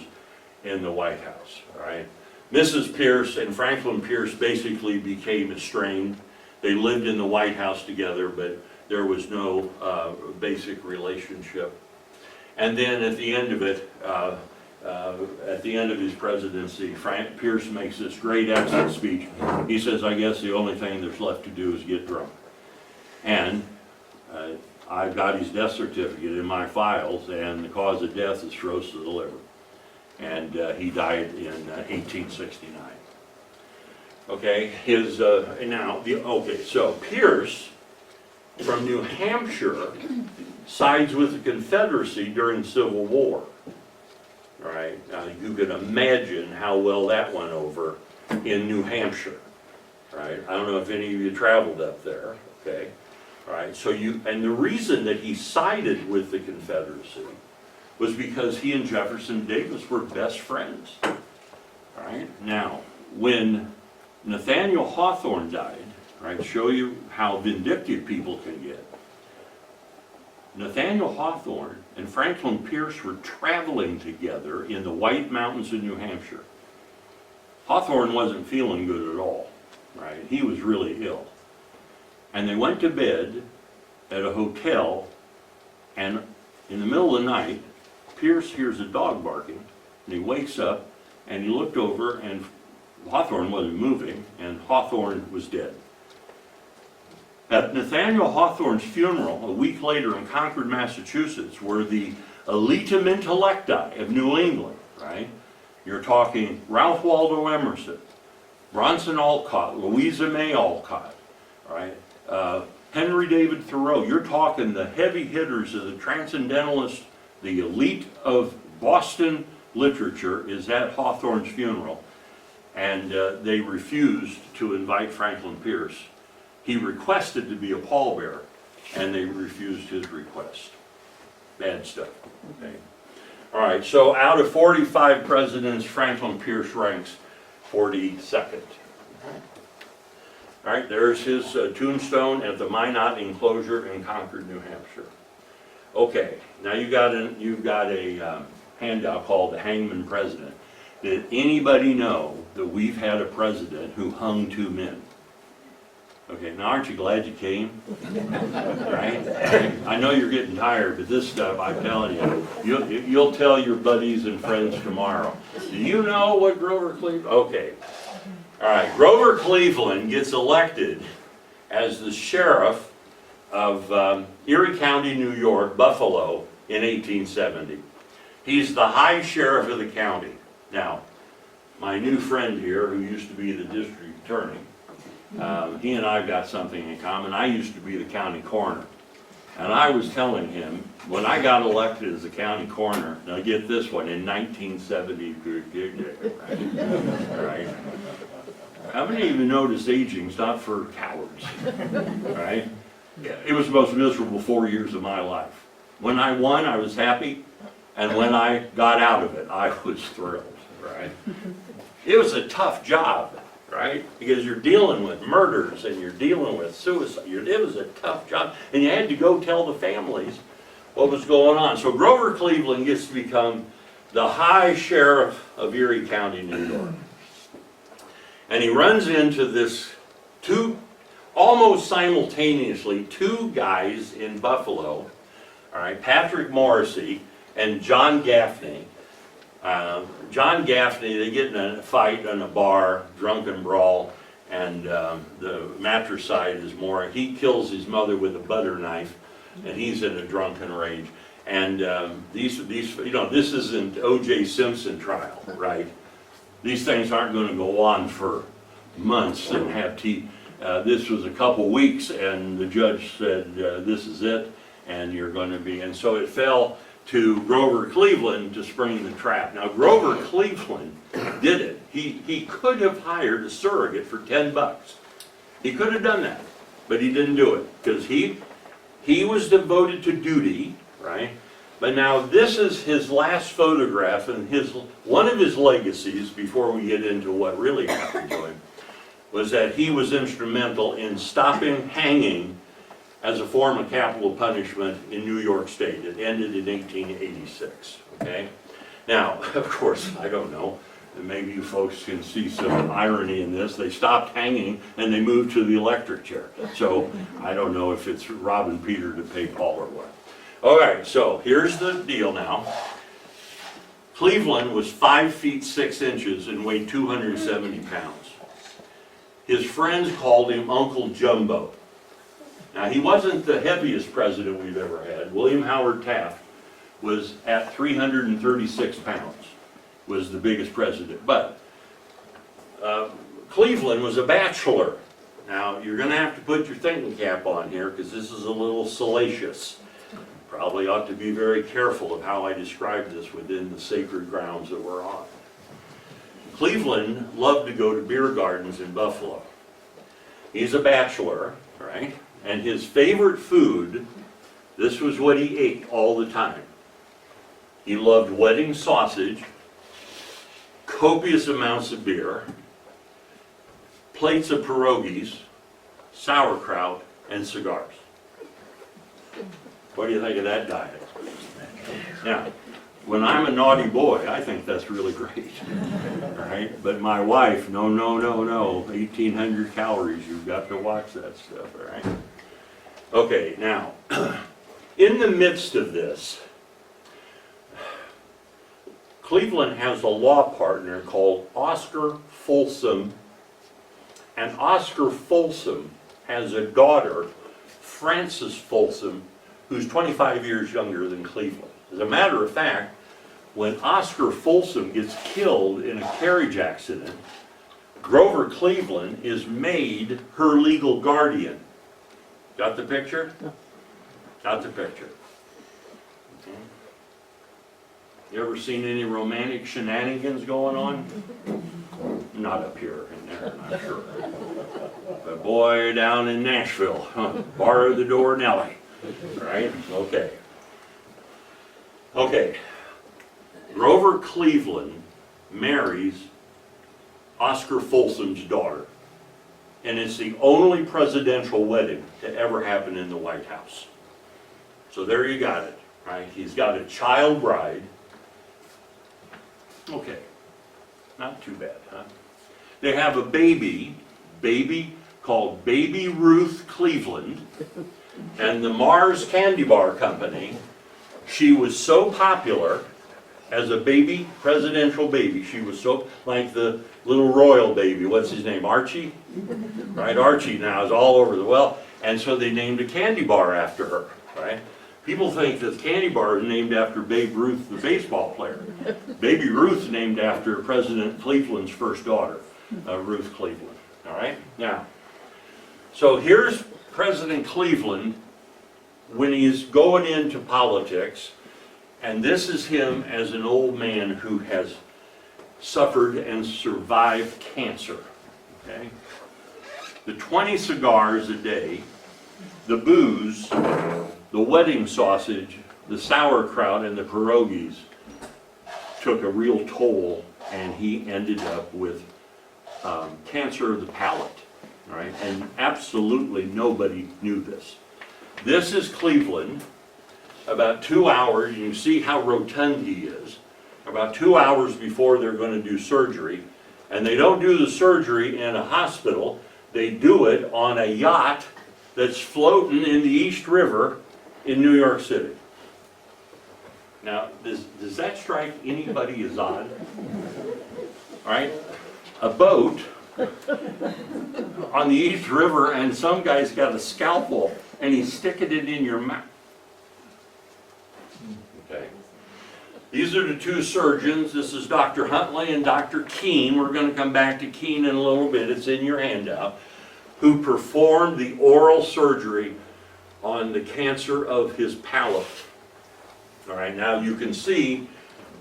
in the White House, all right? Mrs. Pierce and Franklin Pierce basically became estranged. They lived in the White House together, but there was no basic relationship. And then at the end of it, at the end of his presidency, Frank Pierce makes this great exit speech. He says, I guess the only thing there's left to do is get drunk. And I've got his death certificate in my files, and the cause of death is cirrhosis of the liver. And he died in 1869. Okay, so Pierce from New Hampshire sides with the Confederacy during the Civil War. All right, now you can imagine how well that went over in New Hampshire. Right, I don't know if any of you traveled up there. Okay, all right. So and the reason that he sided with the Confederacy was because he and Jefferson Davis were best friends. All right. Now, when Nathaniel Hawthorne died, right, show you how vindictive people can get. Nathaniel Hawthorne and Franklin Pierce were traveling together in the White Mountains of New Hampshire. Hawthorne wasn't feeling good at all, right? He was really ill. And they went to bed at a hotel, and in the middle of the night, Pierce hears a dog barking, and he wakes up, and he looked over, and Hawthorne wasn't moving, and Hawthorne was dead. At Nathaniel Hawthorne's funeral, a week later in Concord, Massachusetts, were the elitum intellecti of New England, right? You're talking Ralph Waldo Emerson, Bronson Alcott, Louisa May Alcott, right? Henry David Thoreau. You're talking the heavy hitters of the Transcendentalists, the elite of Boston literature is at Hawthorne's funeral, and they refused to invite Franklin Pierce. He requested to be a pallbearer, and they refused his request. Bad stuff. Okay. All right, so out of 45 presidents, Franklin Pierce ranks 42nd. All right, there's his tombstone at the Minot enclosure in Concord, New Hampshire. Okay, now you've got a handout called the Hangman President. Did anybody know that we've had a president who hung two men? Okay, now aren't you glad you came? Right? I know you're getting tired, but this stuff, I'm telling you, you'll tell your buddies and friends tomorrow. Do you know what Grover Cleveland? Okay. All right, Grover Cleveland gets elected as the sheriff of Erie County, New York, Buffalo, in 1870. He's the high sheriff of the county. Now, my new friend here, who used to be the district attorney, he and I've got something in common. I used to be the county coroner. And I was telling him, when I got elected as the county coroner, now get this one, in 1970, right? How many of you notice aging's not for cowards, right? It was the most miserable 4 years of my life. When I won, I was happy, and when I got out of it, I was thrilled, right? It was a tough job, right? Because you're dealing with murders and you're dealing with suicide. It was a tough job, and you had to go tell the families what was going on. So Grover Cleveland gets to become the high sheriff of Erie County, New York. And he runs into this two almost simultaneously, two guys in Buffalo, all right, Patrick Morrissey and John Gaffney. John Gaffney, they get in a fight in a bar, drunken brawl, and the matricide is more, he kills his mother with a butter knife, and he's in a drunken rage. And these, you know, this isn't O.J. Simpson trial, right? These things aren't going to go on for months and have teeth. This was a couple weeks, and the judge said, this is it, and you're going to be, and so it fell to Grover Cleveland to spring the trap. Now, Grover Cleveland did it. He could have hired a surrogate for $10. He could have done that, but he didn't do it, because he was devoted to duty, right? But now this is his last photograph, and one of his legacies, before we get into what really happened to him, was that he was instrumental in stopping hanging as a form of capital punishment in New York State. It ended in 1886, okay? Now, of course, I don't know, and maybe you folks can see some irony in this. They stopped hanging and they moved to the electric chair. So I don't know if it's robbing Peter to pay Paul or what. All right, so here's the deal now. Cleveland was 5 feet 6 inches and weighed 270 pounds. His friends called him Uncle Jumbo. Now, he wasn't the heaviest president we've ever had. William Howard Taft was at 336 pounds, was the biggest president. But Cleveland was a bachelor. Now, you're going to have to put your thinking cap on here because this is a little salacious. Probably ought to be very careful of how I describe this within the sacred grounds that we're on. Cleveland loved to go to beer gardens in Buffalo. He's a bachelor, right? And his favorite food, this was what he ate all the time. He loved wedding sausage, copious amounts of beer, plates of pierogies, sauerkraut, and cigars. What do you think of that diet? Now, when I'm a naughty boy, I think that's really great, right? But my wife, no, 1,800 calories, you've got to watch that stuff, all right? Okay, now, in the midst of this, Cleveland has a law partner called Oscar Folsom, and Oscar Folsom has a daughter, Frances Folsom, who's 25 years younger than Cleveland. As a matter of fact, when Oscar Folsom gets killed in a carriage accident, Grover Cleveland is made her legal guardian. Got the picture? Got the picture. Okay. You ever seen any romantic shenanigans going on? Not up here and there, I'm sure. But boy, down in Nashville, bar of the door Nellie, right? Okay. Okay. Grover Cleveland marries Oscar Folsom's daughter. And it's the only presidential wedding to ever happen in the White House. So there you got it, right? He's got a child bride. Okay, not too bad, huh? They have a baby called Baby Ruth Cleveland, and the Mars Candy Bar Company, she was so popular as a baby, presidential baby. She was so, like the little royal baby, what's his name, Archie? Right, Archie now is all over the world, and so they named a candy bar after her, right? People think that the candy bar is named after Babe Ruth, the baseball player. Baby Ruth's named after President Cleveland's first daughter, Ruth Cleveland, all right? Now, so here's President Cleveland when he's going into politics, and this is him as an old man who has suffered and survived cancer, okay? The 20 cigars a day, the booze, the wedding sausage, the sauerkraut, and the pierogies took a real toll, and he ended up with cancer of the palate, right? And absolutely nobody knew this. This is Cleveland, about 2 hours, you see how rotund he is, about 2 hours before they're going to do surgery, and they don't do the surgery in a hospital, They do it on a yacht that's floating in the East River in New York City. Now, does that strike anybody as odd? All right? A boat on the East River, and some guy's got a scalpel and he's sticking it in your mouth. Okay. These are the two surgeons. This is Dr. Huntley and Dr. Keene. We're going to come back to Keene in a little bit. It's in your handout. Who performed the oral surgery on the cancer of his palate. All right, now you can see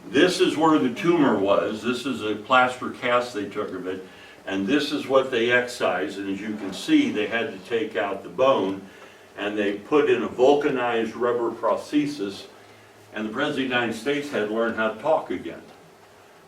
this is where the tumor was. This is a plaster cast they took of it, and this is what they excised. And as you can see, they had to take out the bone, and they put in a vulcanized rubber prosthesis, and the President of the United States had to learn how to talk again.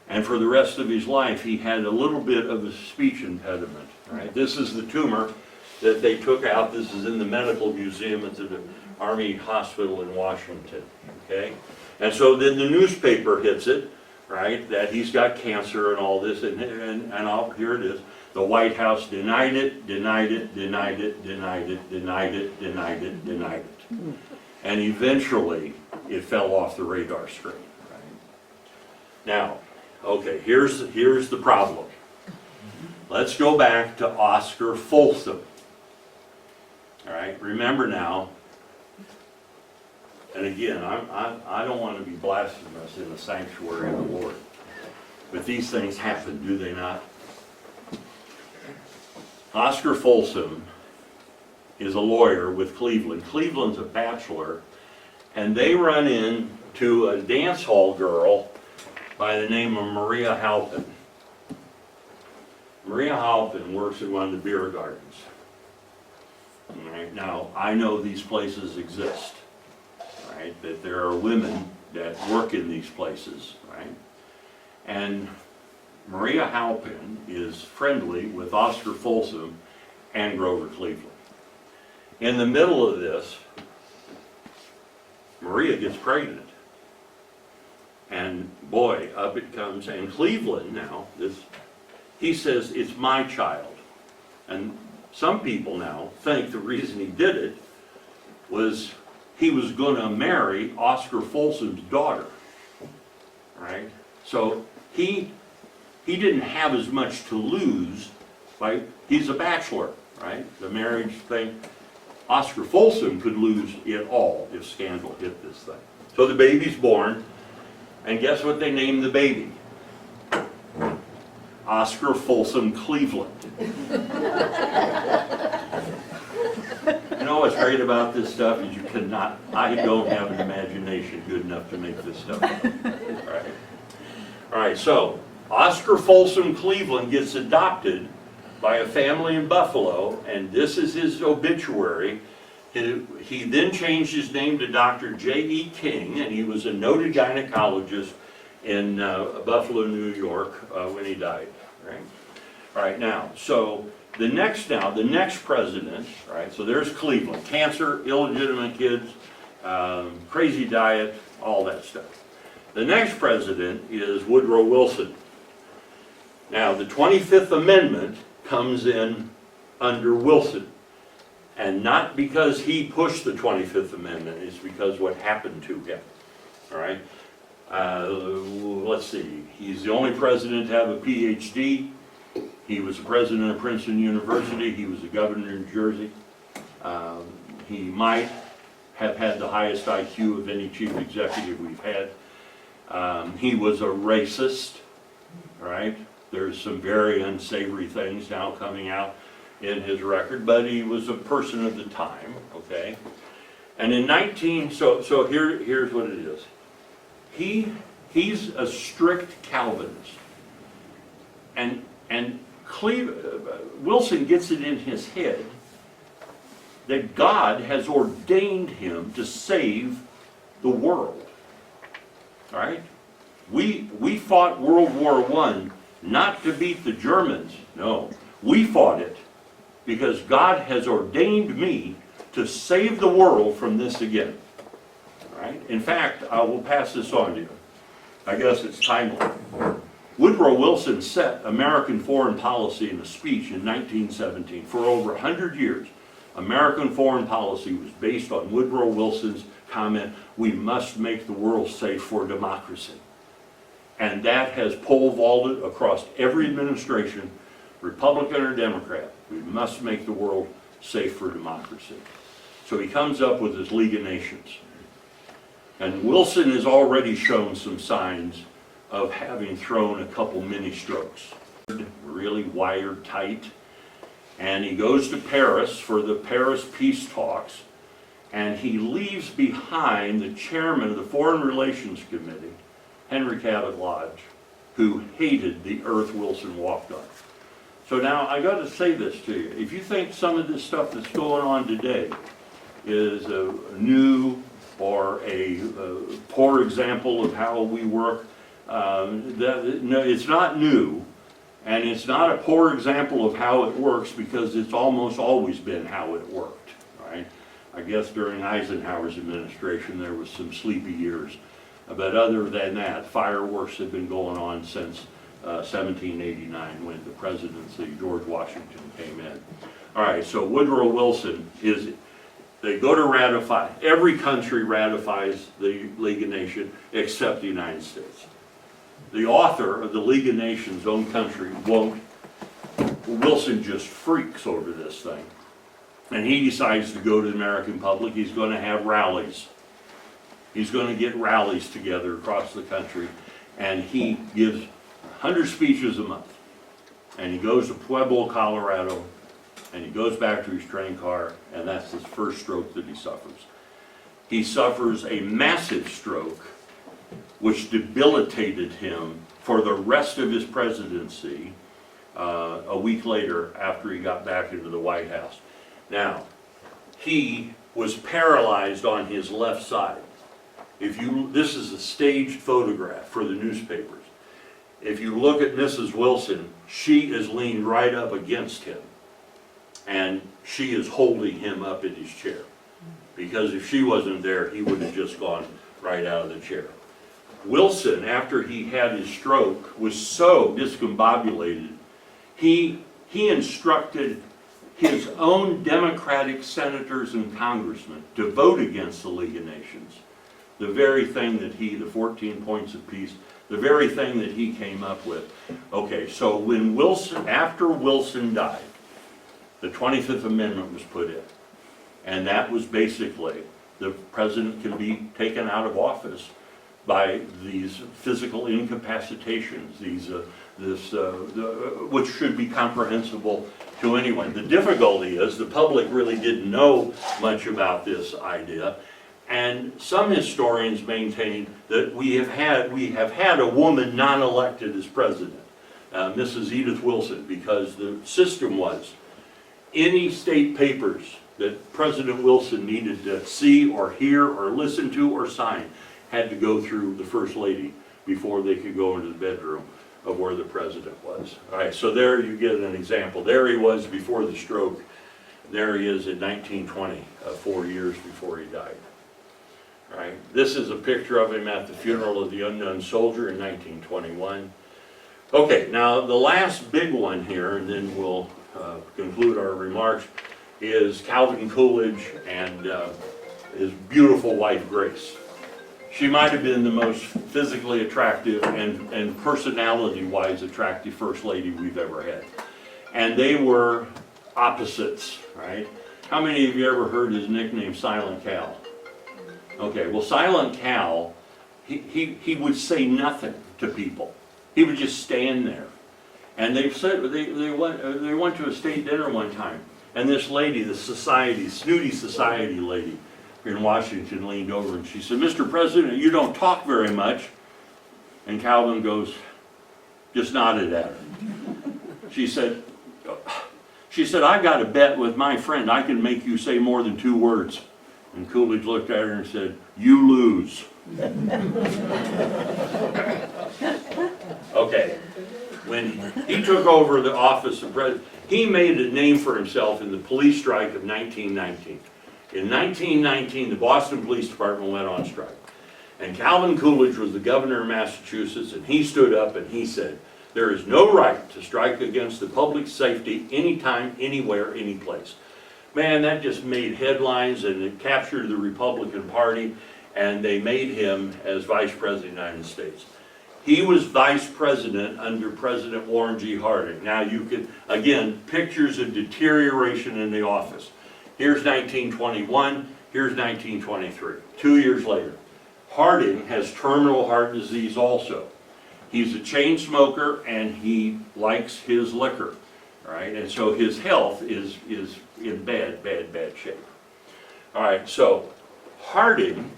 And for the rest of his life, he had a little bit of a speech impediment. Right? This is the tumor that they took out. This is in the medical museum at the Army Hospital in Washington. Okay? And so then the newspaper hits it, right, that he's got cancer and all this, and here it is. The White House denied it, denied it, denied it, denied it, denied it, denied it, denied it. And eventually, it fell off the radar screen. Right? Now, okay, here's the problem. Let's go back to Oscar Folsom. All right, remember now, and again, I don't want to be blasphemous in the sanctuary of the Lord, but these things happen, do they not? Oscar Folsom is a lawyer with Cleveland. Cleveland's a bachelor, and they run into a dance hall girl by the name of Maria Halpin. Maria Halpin works in one of the beer gardens. All right, now, I know these places exist, right? That there are women that work in these places, right? And Maria Halpin is friendly with Oscar Folsom and Grover Cleveland. In the middle of this, Maria gets pregnant. And boy, up it comes, and Cleveland now, he says, it's my child. And some people now think the reason he did it was he was going to marry Oscar Folsom's daughter, right? So he didn't have as much to lose he's a bachelor, right? The marriage thing. Oscar Folsom could lose it all if scandal hit this thing. So the baby's born, and guess what they named the baby? Oscar Folsom Cleveland. You know what's great about this stuff is I don't have an imagination good enough to make this stuff up. All right, so Oscar Folsom Cleveland gets adopted by a family in Buffalo, and this is his obituary. He then changed his name to Dr. J.E. King, and he was a noted gynecologist in Buffalo, New York, when he died. Right? All right, now, so the next president, right? So there's Cleveland, cancer, illegitimate kids, crazy diet, all that stuff. The next president is Woodrow Wilson. Now, the 25th Amendment comes in under Wilson, and not because he pushed the 25th Amendment, it's because what happened to him. All right. Let's see, he's the only president to have a PhD. He was the president of Princeton University. He was the governor of New Jersey. He might have had the highest IQ of any chief executive we've had. He was a racist, right? There's some very unsavory things now coming out in his record, but he was a person of the time, okay? And in so here's what it is. He's a strict Calvinist, and Wilson gets it in his head that God has ordained him to save the world. All right? We fought World War I not to beat the Germans. No, we fought it because God has ordained me to save the world from this again. All right? In fact, I will pass this on to you. I guess it's timely. Woodrow Wilson set American foreign policy in a speech in 1917. For over 100 years, American foreign policy was based on Woodrow Wilson's comment, "We must make the world safe for democracy." And that has pole vaulted across every administration, Republican or Democrat. We must make the world safe for democracy. So he comes up with his League of Nations. And Wilson has already shown some signs of having thrown a couple mini strokes. Really wired tight. And he goes to Paris for the Paris peace talks, and he leaves behind the chairman of the Foreign Relations Committee, Henry Cabot Lodge, who hated the earth Wilson walked on. So now I got to say this to you. If you think some of this stuff that's going on today is a new or a poor example of how we work, no, it's not new, and it's not a poor example of how it works because it's almost always been how it worked, right? I guess during Eisenhower's administration there was some sleepy years, but other than that, fireworks have been going on since 1789 when the presidency, George Washington, came in. All right, so Woodrow Wilson they go to ratify, every country ratifies the League of Nations except the United States. The author of the League of Nations' own country won't. Wilson just freaks over this thing. And he decides to go to the American public. He's going to have rallies. He's going to get rallies together across the country. And he gives 100 speeches a month. And he goes to Pueblo, Colorado. And he goes back to his train car. And that's his first stroke that he suffers. He suffers a massive stroke, which debilitated him for the rest of his presidency a week later after he got back into the White House. Now, he was paralyzed on his left side. This is a staged photograph for the newspapers. If you look at Mrs. Wilson, she is leaned right up against him. And she is holding him up in his chair. Because if she wasn't there, he would have just gone right out of the chair. Wilson, after he had his stroke, was so discombobulated, he instructed his own Democratic senators and congressmen to vote against the League of Nations. The very thing that the 14 points of peace, the very thing that he came up with. Okay, so when after Wilson died, the 25th Amendment was put in. And that was basically, the president can be taken out of office by these physical incapacitations, which should be comprehensible to anyone. The difficulty is the public really didn't know much about this idea, and some historians maintain that we have had a woman non-elected as president, Mrs. Edith Wilson, because the system was any state papers that President Wilson needed to see or hear or listen to or sign had to go through the First Lady before they could go into the bedroom of where the president was. All right, so there you get an example. There he was before the stroke. There he is in 1920, 4 years before he died. All right, this is a picture of him at the funeral of the unknown soldier in 1921. Okay, now the last big one here, and then we'll conclude our remarks, is Calvin Coolidge and his beautiful wife, Grace. She might have been the most physically attractive and personality-wise attractive First Lady we've ever had. And they were opposites, right? How many of you ever heard his nickname, Silent Cal? Okay, well, Silent Cal, he would say nothing to people. He would just stand there. And they said they went to a state dinner one time, and this lady, the snooty society lady in Washington, leaned over and she said, "Mr. President, you don't talk very much." And Calvin just nodded at her. She said, "I've got a bet with my friend. I can make you say more than 2 words." And Coolidge looked at her and said, "You lose." Okay. When he took over the office of president, he made a name for himself in the police strike of 1919. In 1919, the Boston Police Department went on strike. And Calvin Coolidge was the governor of Massachusetts, and he stood up and he said, There is no right to strike against the public safety anytime, anywhere, anyplace. Man, that just made headlines, and it captured the Republican Party, and they made him as Vice President of the United States. He was Vice President under President Warren G. Harding. Now you can, again, pictures of deterioration in the office. Here's 1921, here's 1923, 2 years later. Harding has terminal heart disease also. He's a chain smoker and he likes his liquor, right? And so his health is in bad shape. All right, so Harding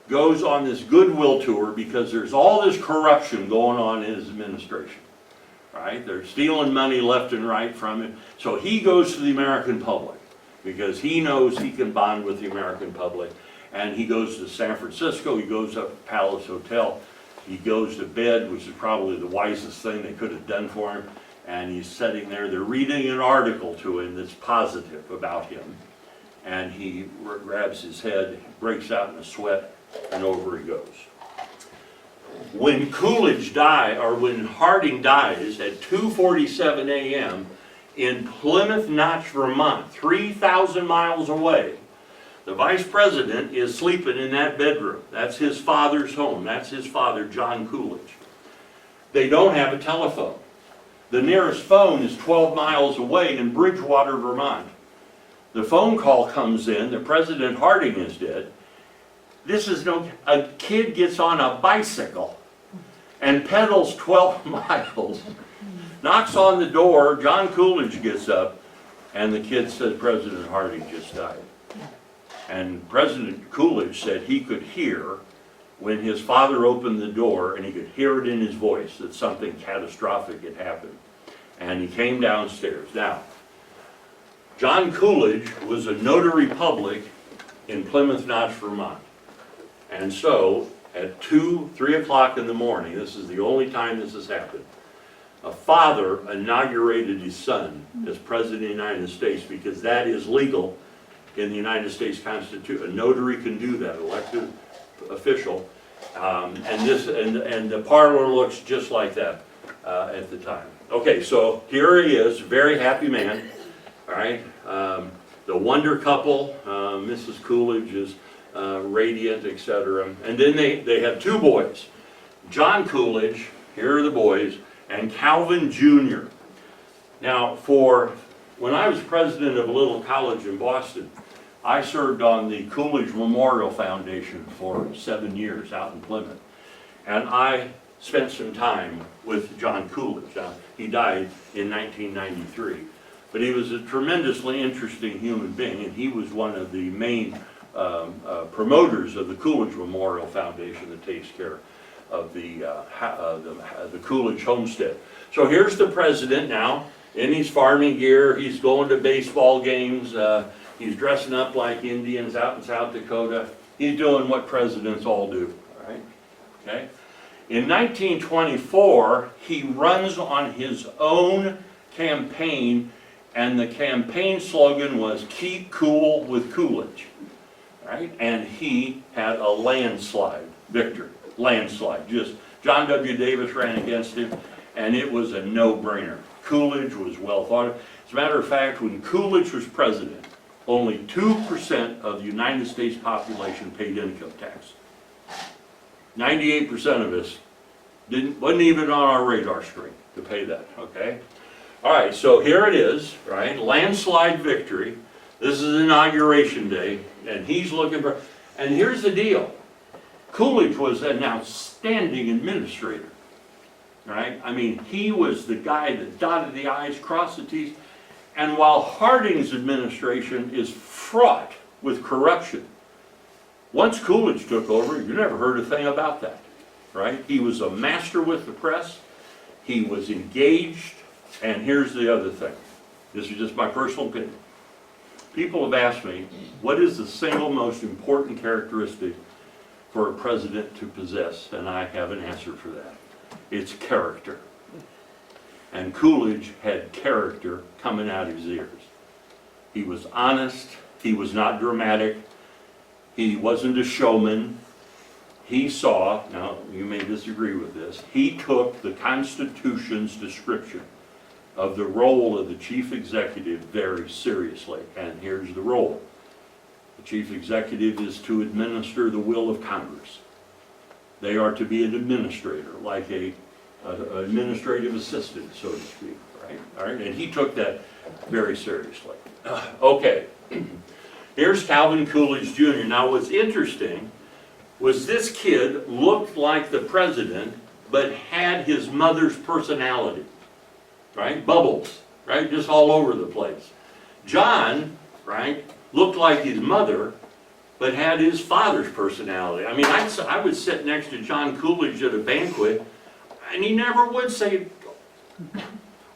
goes on this goodwill tour because there's all this corruption going on in his administration, right? They're stealing money left and right from him. So he goes to the American public because he knows he can bond with the American public. And he goes to San Francisco, he goes up to Palace Hotel, he goes to bed, which is probably the wisest thing they could have done for him. And he's sitting there, they're reading an article to him that's positive about him. And he grabs his head, breaks out in a sweat, and over he goes. When Coolidge died, or when Harding dies at 2:47 a.m. in Plymouth Notch, Vermont, 3,000 miles away, the Vice President is sleeping in that bedroom. That's his father's home. That's his father, John Coolidge. They don't have a telephone. The nearest phone is 12 miles away in Bridgewater, Vermont. The phone call comes in, the President Harding is dead. A kid gets on a bicycle and pedals 12 miles, knocks on the door, John Coolidge gets up, and the kid says, President Harding just died. And President Coolidge said he could hear when his father opened the door, and he could hear it in his voice that something catastrophic had happened. And he came downstairs. Now, John Coolidge was a notary public in Plymouth Notch, Vermont. And so, at 3 o'clock in the morning, this is the only time this has happened, a father inaugurated his son as President of the United States because that is legal in the United States Constitution. A notary can do that, elected official. And the parlor looks just like that at the time. Okay, so here he is, very happy man. All right, the wonder couple, Mrs. Coolidge is radiant, etc. And then they have two boys, John Coolidge, here are the boys, and Calvin Jr. Now, when I was president of a little college in Boston, I served on the Coolidge Memorial Foundation for 7 years out in Plymouth. And I spent some time with John Coolidge. He died in 1993. But he was a tremendously interesting human being, and he was one of the main promoters of the Coolidge Memorial Foundation that takes care of the Coolidge homestead. So here's the president now in his farming gear. He's going to baseball games. He's dressing up like Indians out in South Dakota. He's doing what presidents all do, all right? Okay? In 1924, he runs on his own campaign, and the campaign slogan was "Keep Cool with Coolidge," right? And he had a landslide victory. Landslide. Just John W. Davis ran against him, and it was a no-brainer. Coolidge was well thought of. As a matter of fact, when Coolidge was president, only 2% of the United States population paid income tax. 98% of us wasn't even on our radar screen to pay that, okay? All right, so here it is, right? Landslide victory. This is Inauguration Day, and he's looking for, and here's the deal. Coolidge was an outstanding administrator, right? I mean, he was the guy that dotted the I's, crossed the T's, and while Harding's administration is fraught with corruption, once Coolidge took over, you never heard a thing about that, right? He was a master with the press, he was engaged, and here's the other thing. This is just my personal opinion. People have asked me, what is the single most important characteristic for a president to possess? And I have an answer for that. It's character. And Coolidge had character coming out of his ears. He was honest, he was not dramatic, he wasn't a showman, he saw, now you may disagree with this, he took the Constitution's description of the role of the chief executive very seriously. And here's the role. The chief executive is to administer the will of Congress. They are to be an administrator, like an administrative assistant, so to speak, right? All right, and he took that very seriously. Okay, here's Calvin Coolidge Jr. Now what's interesting was this kid looked like the president, but had his mother's personality, right? Bubbles, right? Just all over the place. John, right, looked like his mother, but had his father's personality. I mean, I would sit next to John Coolidge at a banquet, and he never would say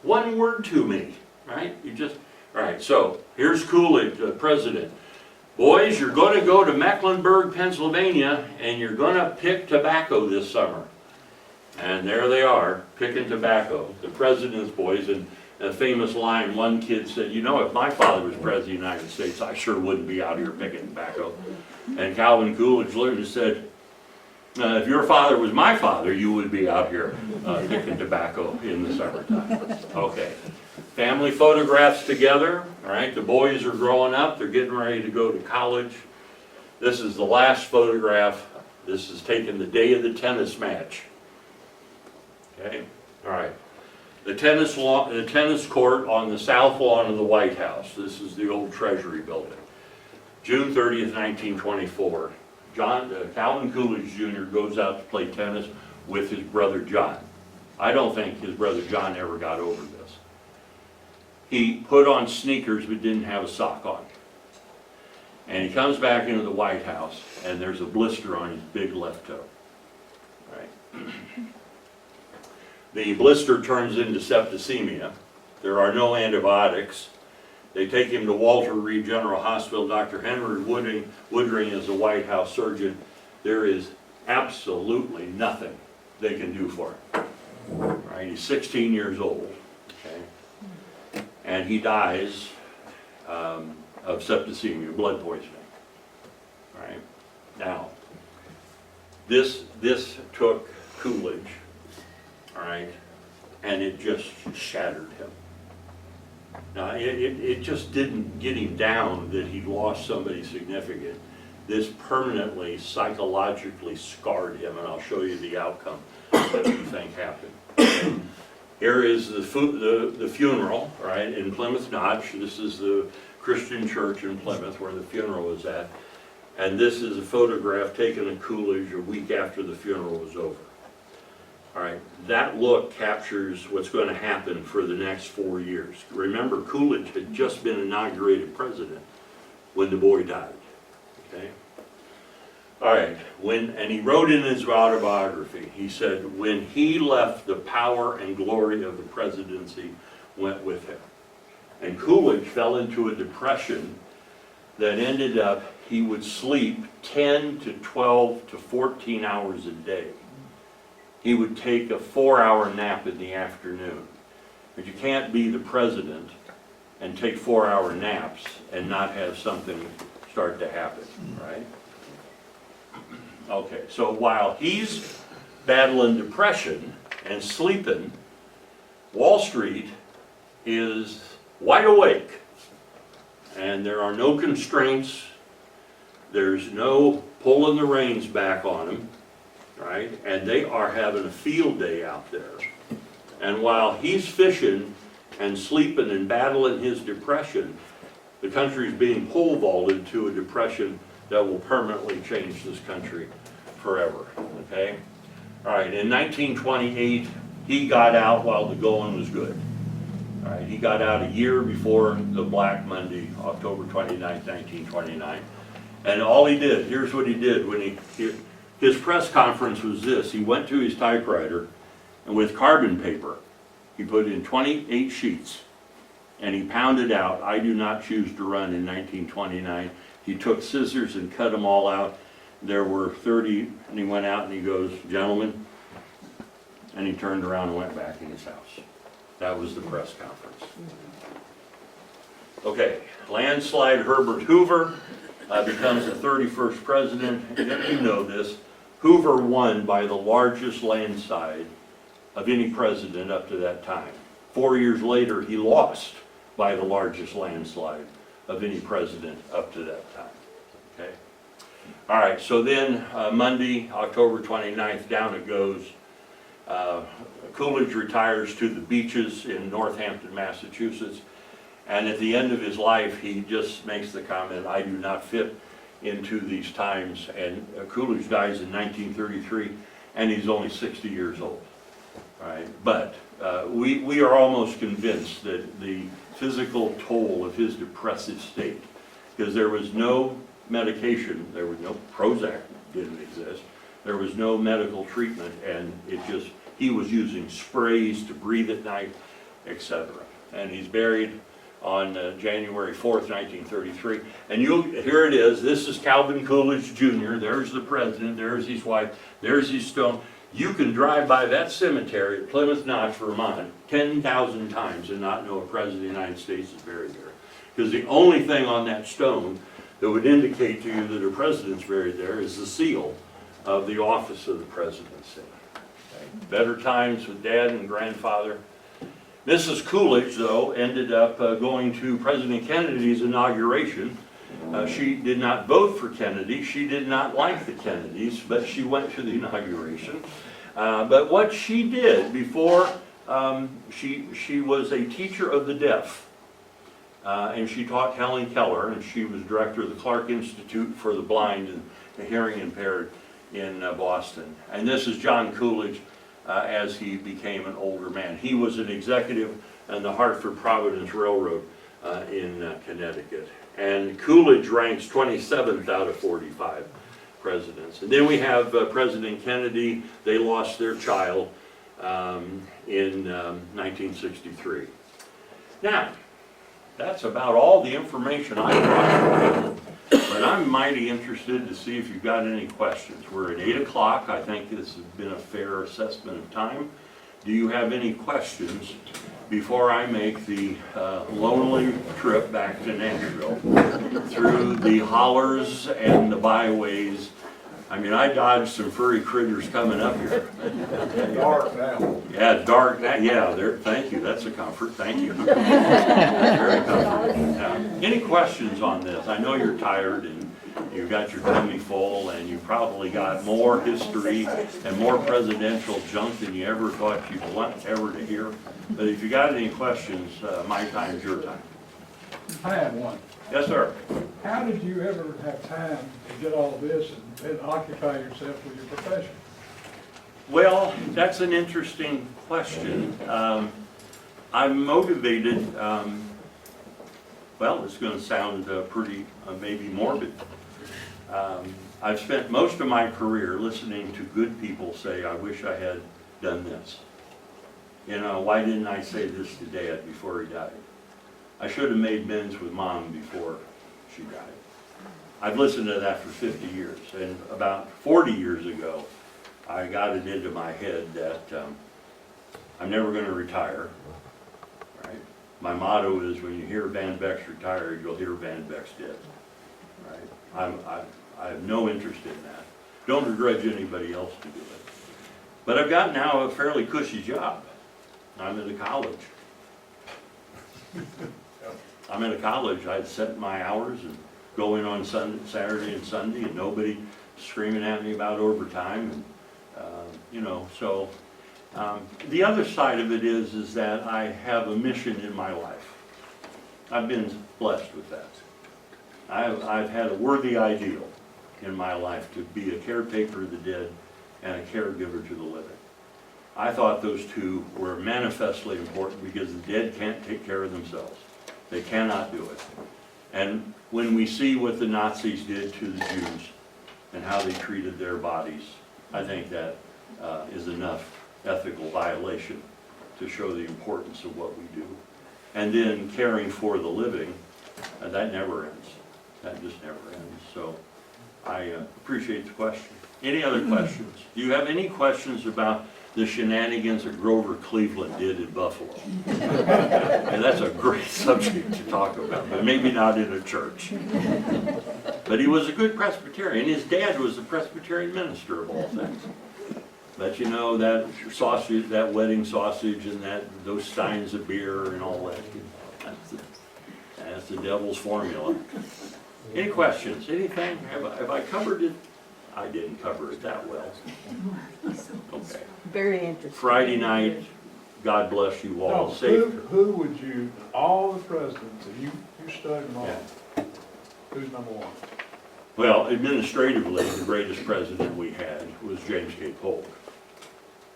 one word to me, right? He just, all right, so here's Coolidge, the president. Boys, you're going to go to Mecklenburg, Pennsylvania, and you're going to pick tobacco this summer. And there they are, picking tobacco, the president's boys. And a famous line, one kid said, you know, if my father was president of the United States, I sure wouldn't be out here picking tobacco. And Calvin Coolidge literally said, if your father was my father, you would be out here picking tobacco in the summertime. Okay. Family photographs together, all right, the boys are growing up, they're getting ready to go to college. This is the last photograph. This is taken the day of the tennis match. Okay, all right. The tennis court on the south lawn of the White House. This is the old Treasury building. June 30th, 1924. Calvin Coolidge Jr. goes out to play tennis with his brother John. I don't think his brother John ever got over this. He put on sneakers but didn't have a sock on. And he comes back into the White House and there's a blister on his big left toe. Right. The blister turns into septicemia. There are no antibiotics. They take him to Walter Reed General Hospital. Dr. Henry Woodring is the White House surgeon. There is absolutely nothing they can do for him. Right? He's 16 years old. Okay? And he dies of septicemia, blood poisoning. Right? Now, this took Coolidge, all right, and it just shattered him. Now, it just didn't get him down that he lost somebody significant. This permanently, psychologically scarred him, and I'll show you the outcome that we think happened. Here is the funeral, right, in Plymouth Notch. This is the Christian church in Plymouth where the funeral was at. And this is a photograph taken of Coolidge a week after the funeral was over. All right, that look captures what's going to happen for the next 4 years. Remember, Coolidge had just been inaugurated president when the boy died, okay? All right, and he wrote in his autobiography, he said, when he left, the power and glory of the presidency went with him. And Coolidge fell into a depression that ended up, he would sleep 10 to 12 to 14 hours a day. He would take a 4-hour nap in the afternoon. But you can't be the president and take 4-hour naps and not have something start to happen, right? Okay, so while he's battling depression and sleeping, Wall Street is wide awake. And there are no constraints. There's no pulling the reins back on them, right? And they are having a field day out there. And while he's fishing and sleeping and battling his depression, the country's being pole vaulted to a depression that will permanently change this country forever, okay? All right, in 1928, he got out while the going was good. All right, he got out a year before the Black Monday, October 29, 1929. And all he did, here's what he did when his press conference was this. He went to his typewriter and with carbon paper, he put in 28 sheets and he pounded out, "I do not choose to run" in 1929. He took scissors and cut them all out. There were 30, and he went out and he goes, "Gentlemen," and he turned around and went back in his house. That was the press conference. Okay, landslide Herbert Hoover becomes the 31st president. You know this. Hoover won by the largest landslide of any president up to that time. 4 years later, he lost by the largest landslide of any president up to that time. Okay. All right, so then Monday, October 29th, down it goes. Coolidge retires to the beaches in Northampton, Massachusetts, and at the end of his life, he just makes the comment, "I do not fit into these times," and Coolidge dies in 1933, and he's only 60 years old. All right, but we are almost convinced that the physical toll of his depressive state, because there was no medication, there was no Prozac, didn't exist, there was no medical treatment, and he was using sprays to breathe at night, etc. And he's buried on January 4th, 1933. And here it is, this is Calvin Coolidge Jr., there's the president, there's his wife, there's his stone. You can drive by that cemetery at Plymouth Notch, Vermont, 10,000 times and not know a president of the United States is buried there. Because the only thing on that stone that would indicate to you that a president's buried there is the seal of the office of the presidency. Okay. Better times with dad and grandfather. Mrs. Coolidge, though, ended up going to President Kennedy's inauguration. She did not vote for Kennedy. She did not like the Kennedys, but she went to the inauguration. But what she did before, she was a teacher of the deaf. And she taught Helen Keller, and she was director of the Clark Institute for the Blind and the Hearing Impaired in Boston. And this is John Coolidge as he became an older man. He was an executive on the Hartford-Providence Railroad in Connecticut. And Coolidge ranks 27th out of 45 presidents. And then we have President Kennedy. They lost their child in 1963. Now, that's about all the information I brought, but I'm mighty interested to see if you've got any questions. We're at 8 o'clock. I think this has been a fair assessment of time. Do you have any questions before I make the lonely trip back to Nashville through the hollers and the byways? I mean, I dodged some furry critters coming up here. Dark now. Yeah, dark now. Yeah, there. Thank you. That's a comfort. Thank you. Very comforting. Any questions on this? I know you're tired and you've got your tummy full, and you probably got more history and more presidential junk than you ever thought you'd want ever to hear. But if you got any questions, my time's your time. I have one. Yes, sir. How did you ever have time to get all this and occupy yourself with your profession? Well, that's an interesting question. I'm motivated, well, it's going to sound pretty maybe morbid. I've spent most of my career listening to good people say, I wish I had done this. You know, why didn't I say this to Dad before he died? I should have made amends with Mom before she died. I've listened to that for 50 years, and about 40 years ago, I got it into my head that I'm never going to retire, right? My motto is, when you hear Van Beck's retired, you'll hear Van Beck's dead, right? I have no interest in that. Don't begrudge anybody else to do it. But I've got now a fairly cushy job. I'm at a college. I'm at a college. I'd set my hours and go in on Saturday and Sunday, and nobody screaming at me about overtime. And you know, so the other side of it is that I have a mission in my life. I've been blessed with that. I've had a worthy ideal in my life to be a caretaker of the dead and a caregiver to the living. I thought those two were manifestly important because the dead can't take care of themselves. They cannot do it. And when we see what the Nazis did to the Jews and how they treated their bodies, I think that is enough ethical violation to show the importance of what we do. And then caring for the living, that never ends. That just never ends. So I appreciate the question. Any other questions? Do you have any questions about the shenanigans that Grover Cleveland did in Buffalo? And that's a great subject to talk about, but maybe not in a church. But he was a good Presbyterian. His dad was a Presbyterian minister of all things. But you know, that sausage, that wedding sausage and those steins of beer and all that, that's the devil's formula. Any questions, anything? Have I covered it? I didn't cover it that well. Okay. Very interesting. Friday night, God bless you all. No, Safe. who would you, all the presidents, that you studied them all, Yeah. who's number one? Well, administratively, the greatest president we had was James K. Polk.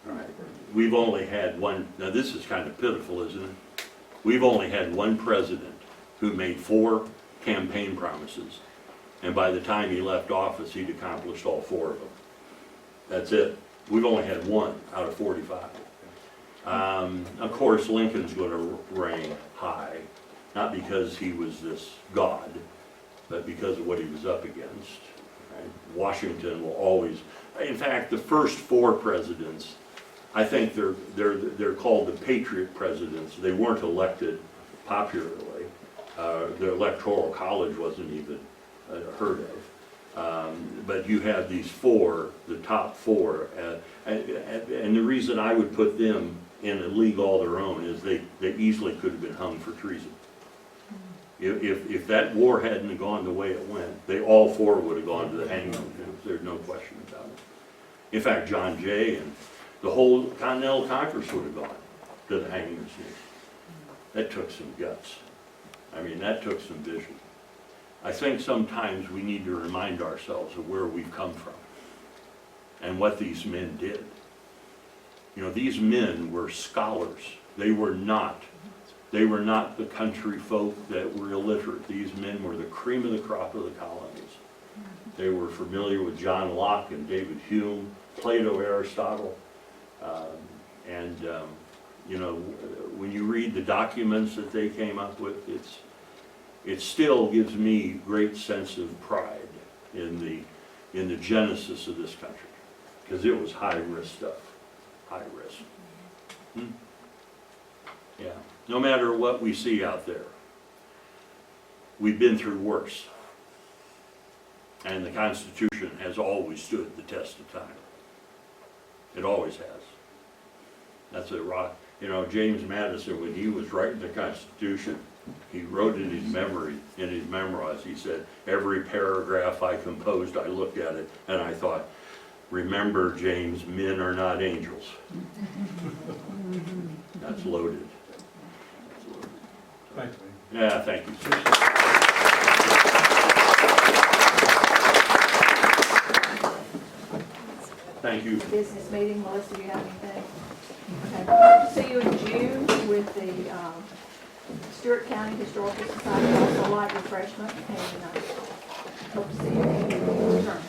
All right. We've only had one, now this is kind of pitiful, isn't it? We've only had one president who made 4 campaign promises, and by the time he left office, he'd accomplished all 4 of them. That's it. We've only had one out of 45. Of course, Lincoln's going to reign high, not because he was this god, but because of what he was up against. Right? Washington will always, in fact, the first 4 presidents, I think they're called the Patriot presidents. They weren't elected popularly. The Electoral College wasn't even heard of. But you have these 4, the top 4, and the reason I would put them in a league all their own is they easily could have been hung for treason. If that war hadn't gone the way it went, they all 4 would have gone to the hangman. There's no question about it. In fact, John Jay and the whole Continental Congress would have gone to the hangman's noose. That took some guts. I mean, that took some vision. I think sometimes we need to remind ourselves of where we've come from and what these men did. You know, these men were scholars. They were not the country folk that were illiterate. These men were the cream of the crop of the colonies. They were familiar with John Locke and David Hume, Plato, Aristotle. You know, when you read the documents that they came up with, it still gives me great sense of pride in the genesis of this country, because it was high risk stuff, high risk. Yeah, no matter what we see out there, we've been through worse, and the Constitution has always stood the test of time. It always has. That's a rock. You know, James Madison, when he was writing the Constitution, he wrote in his memoirs, he said, every paragraph I composed, I looked at it, and I thought, remember, James, men are not angels. That's loaded. Thanks, man. Yeah, thank you, sir. Thank you. Business meeting, Melissa, do you have anything? Okay. Hope to see you in June with the Stewart County Historical Society, also light refreshment, and hope to see you in return.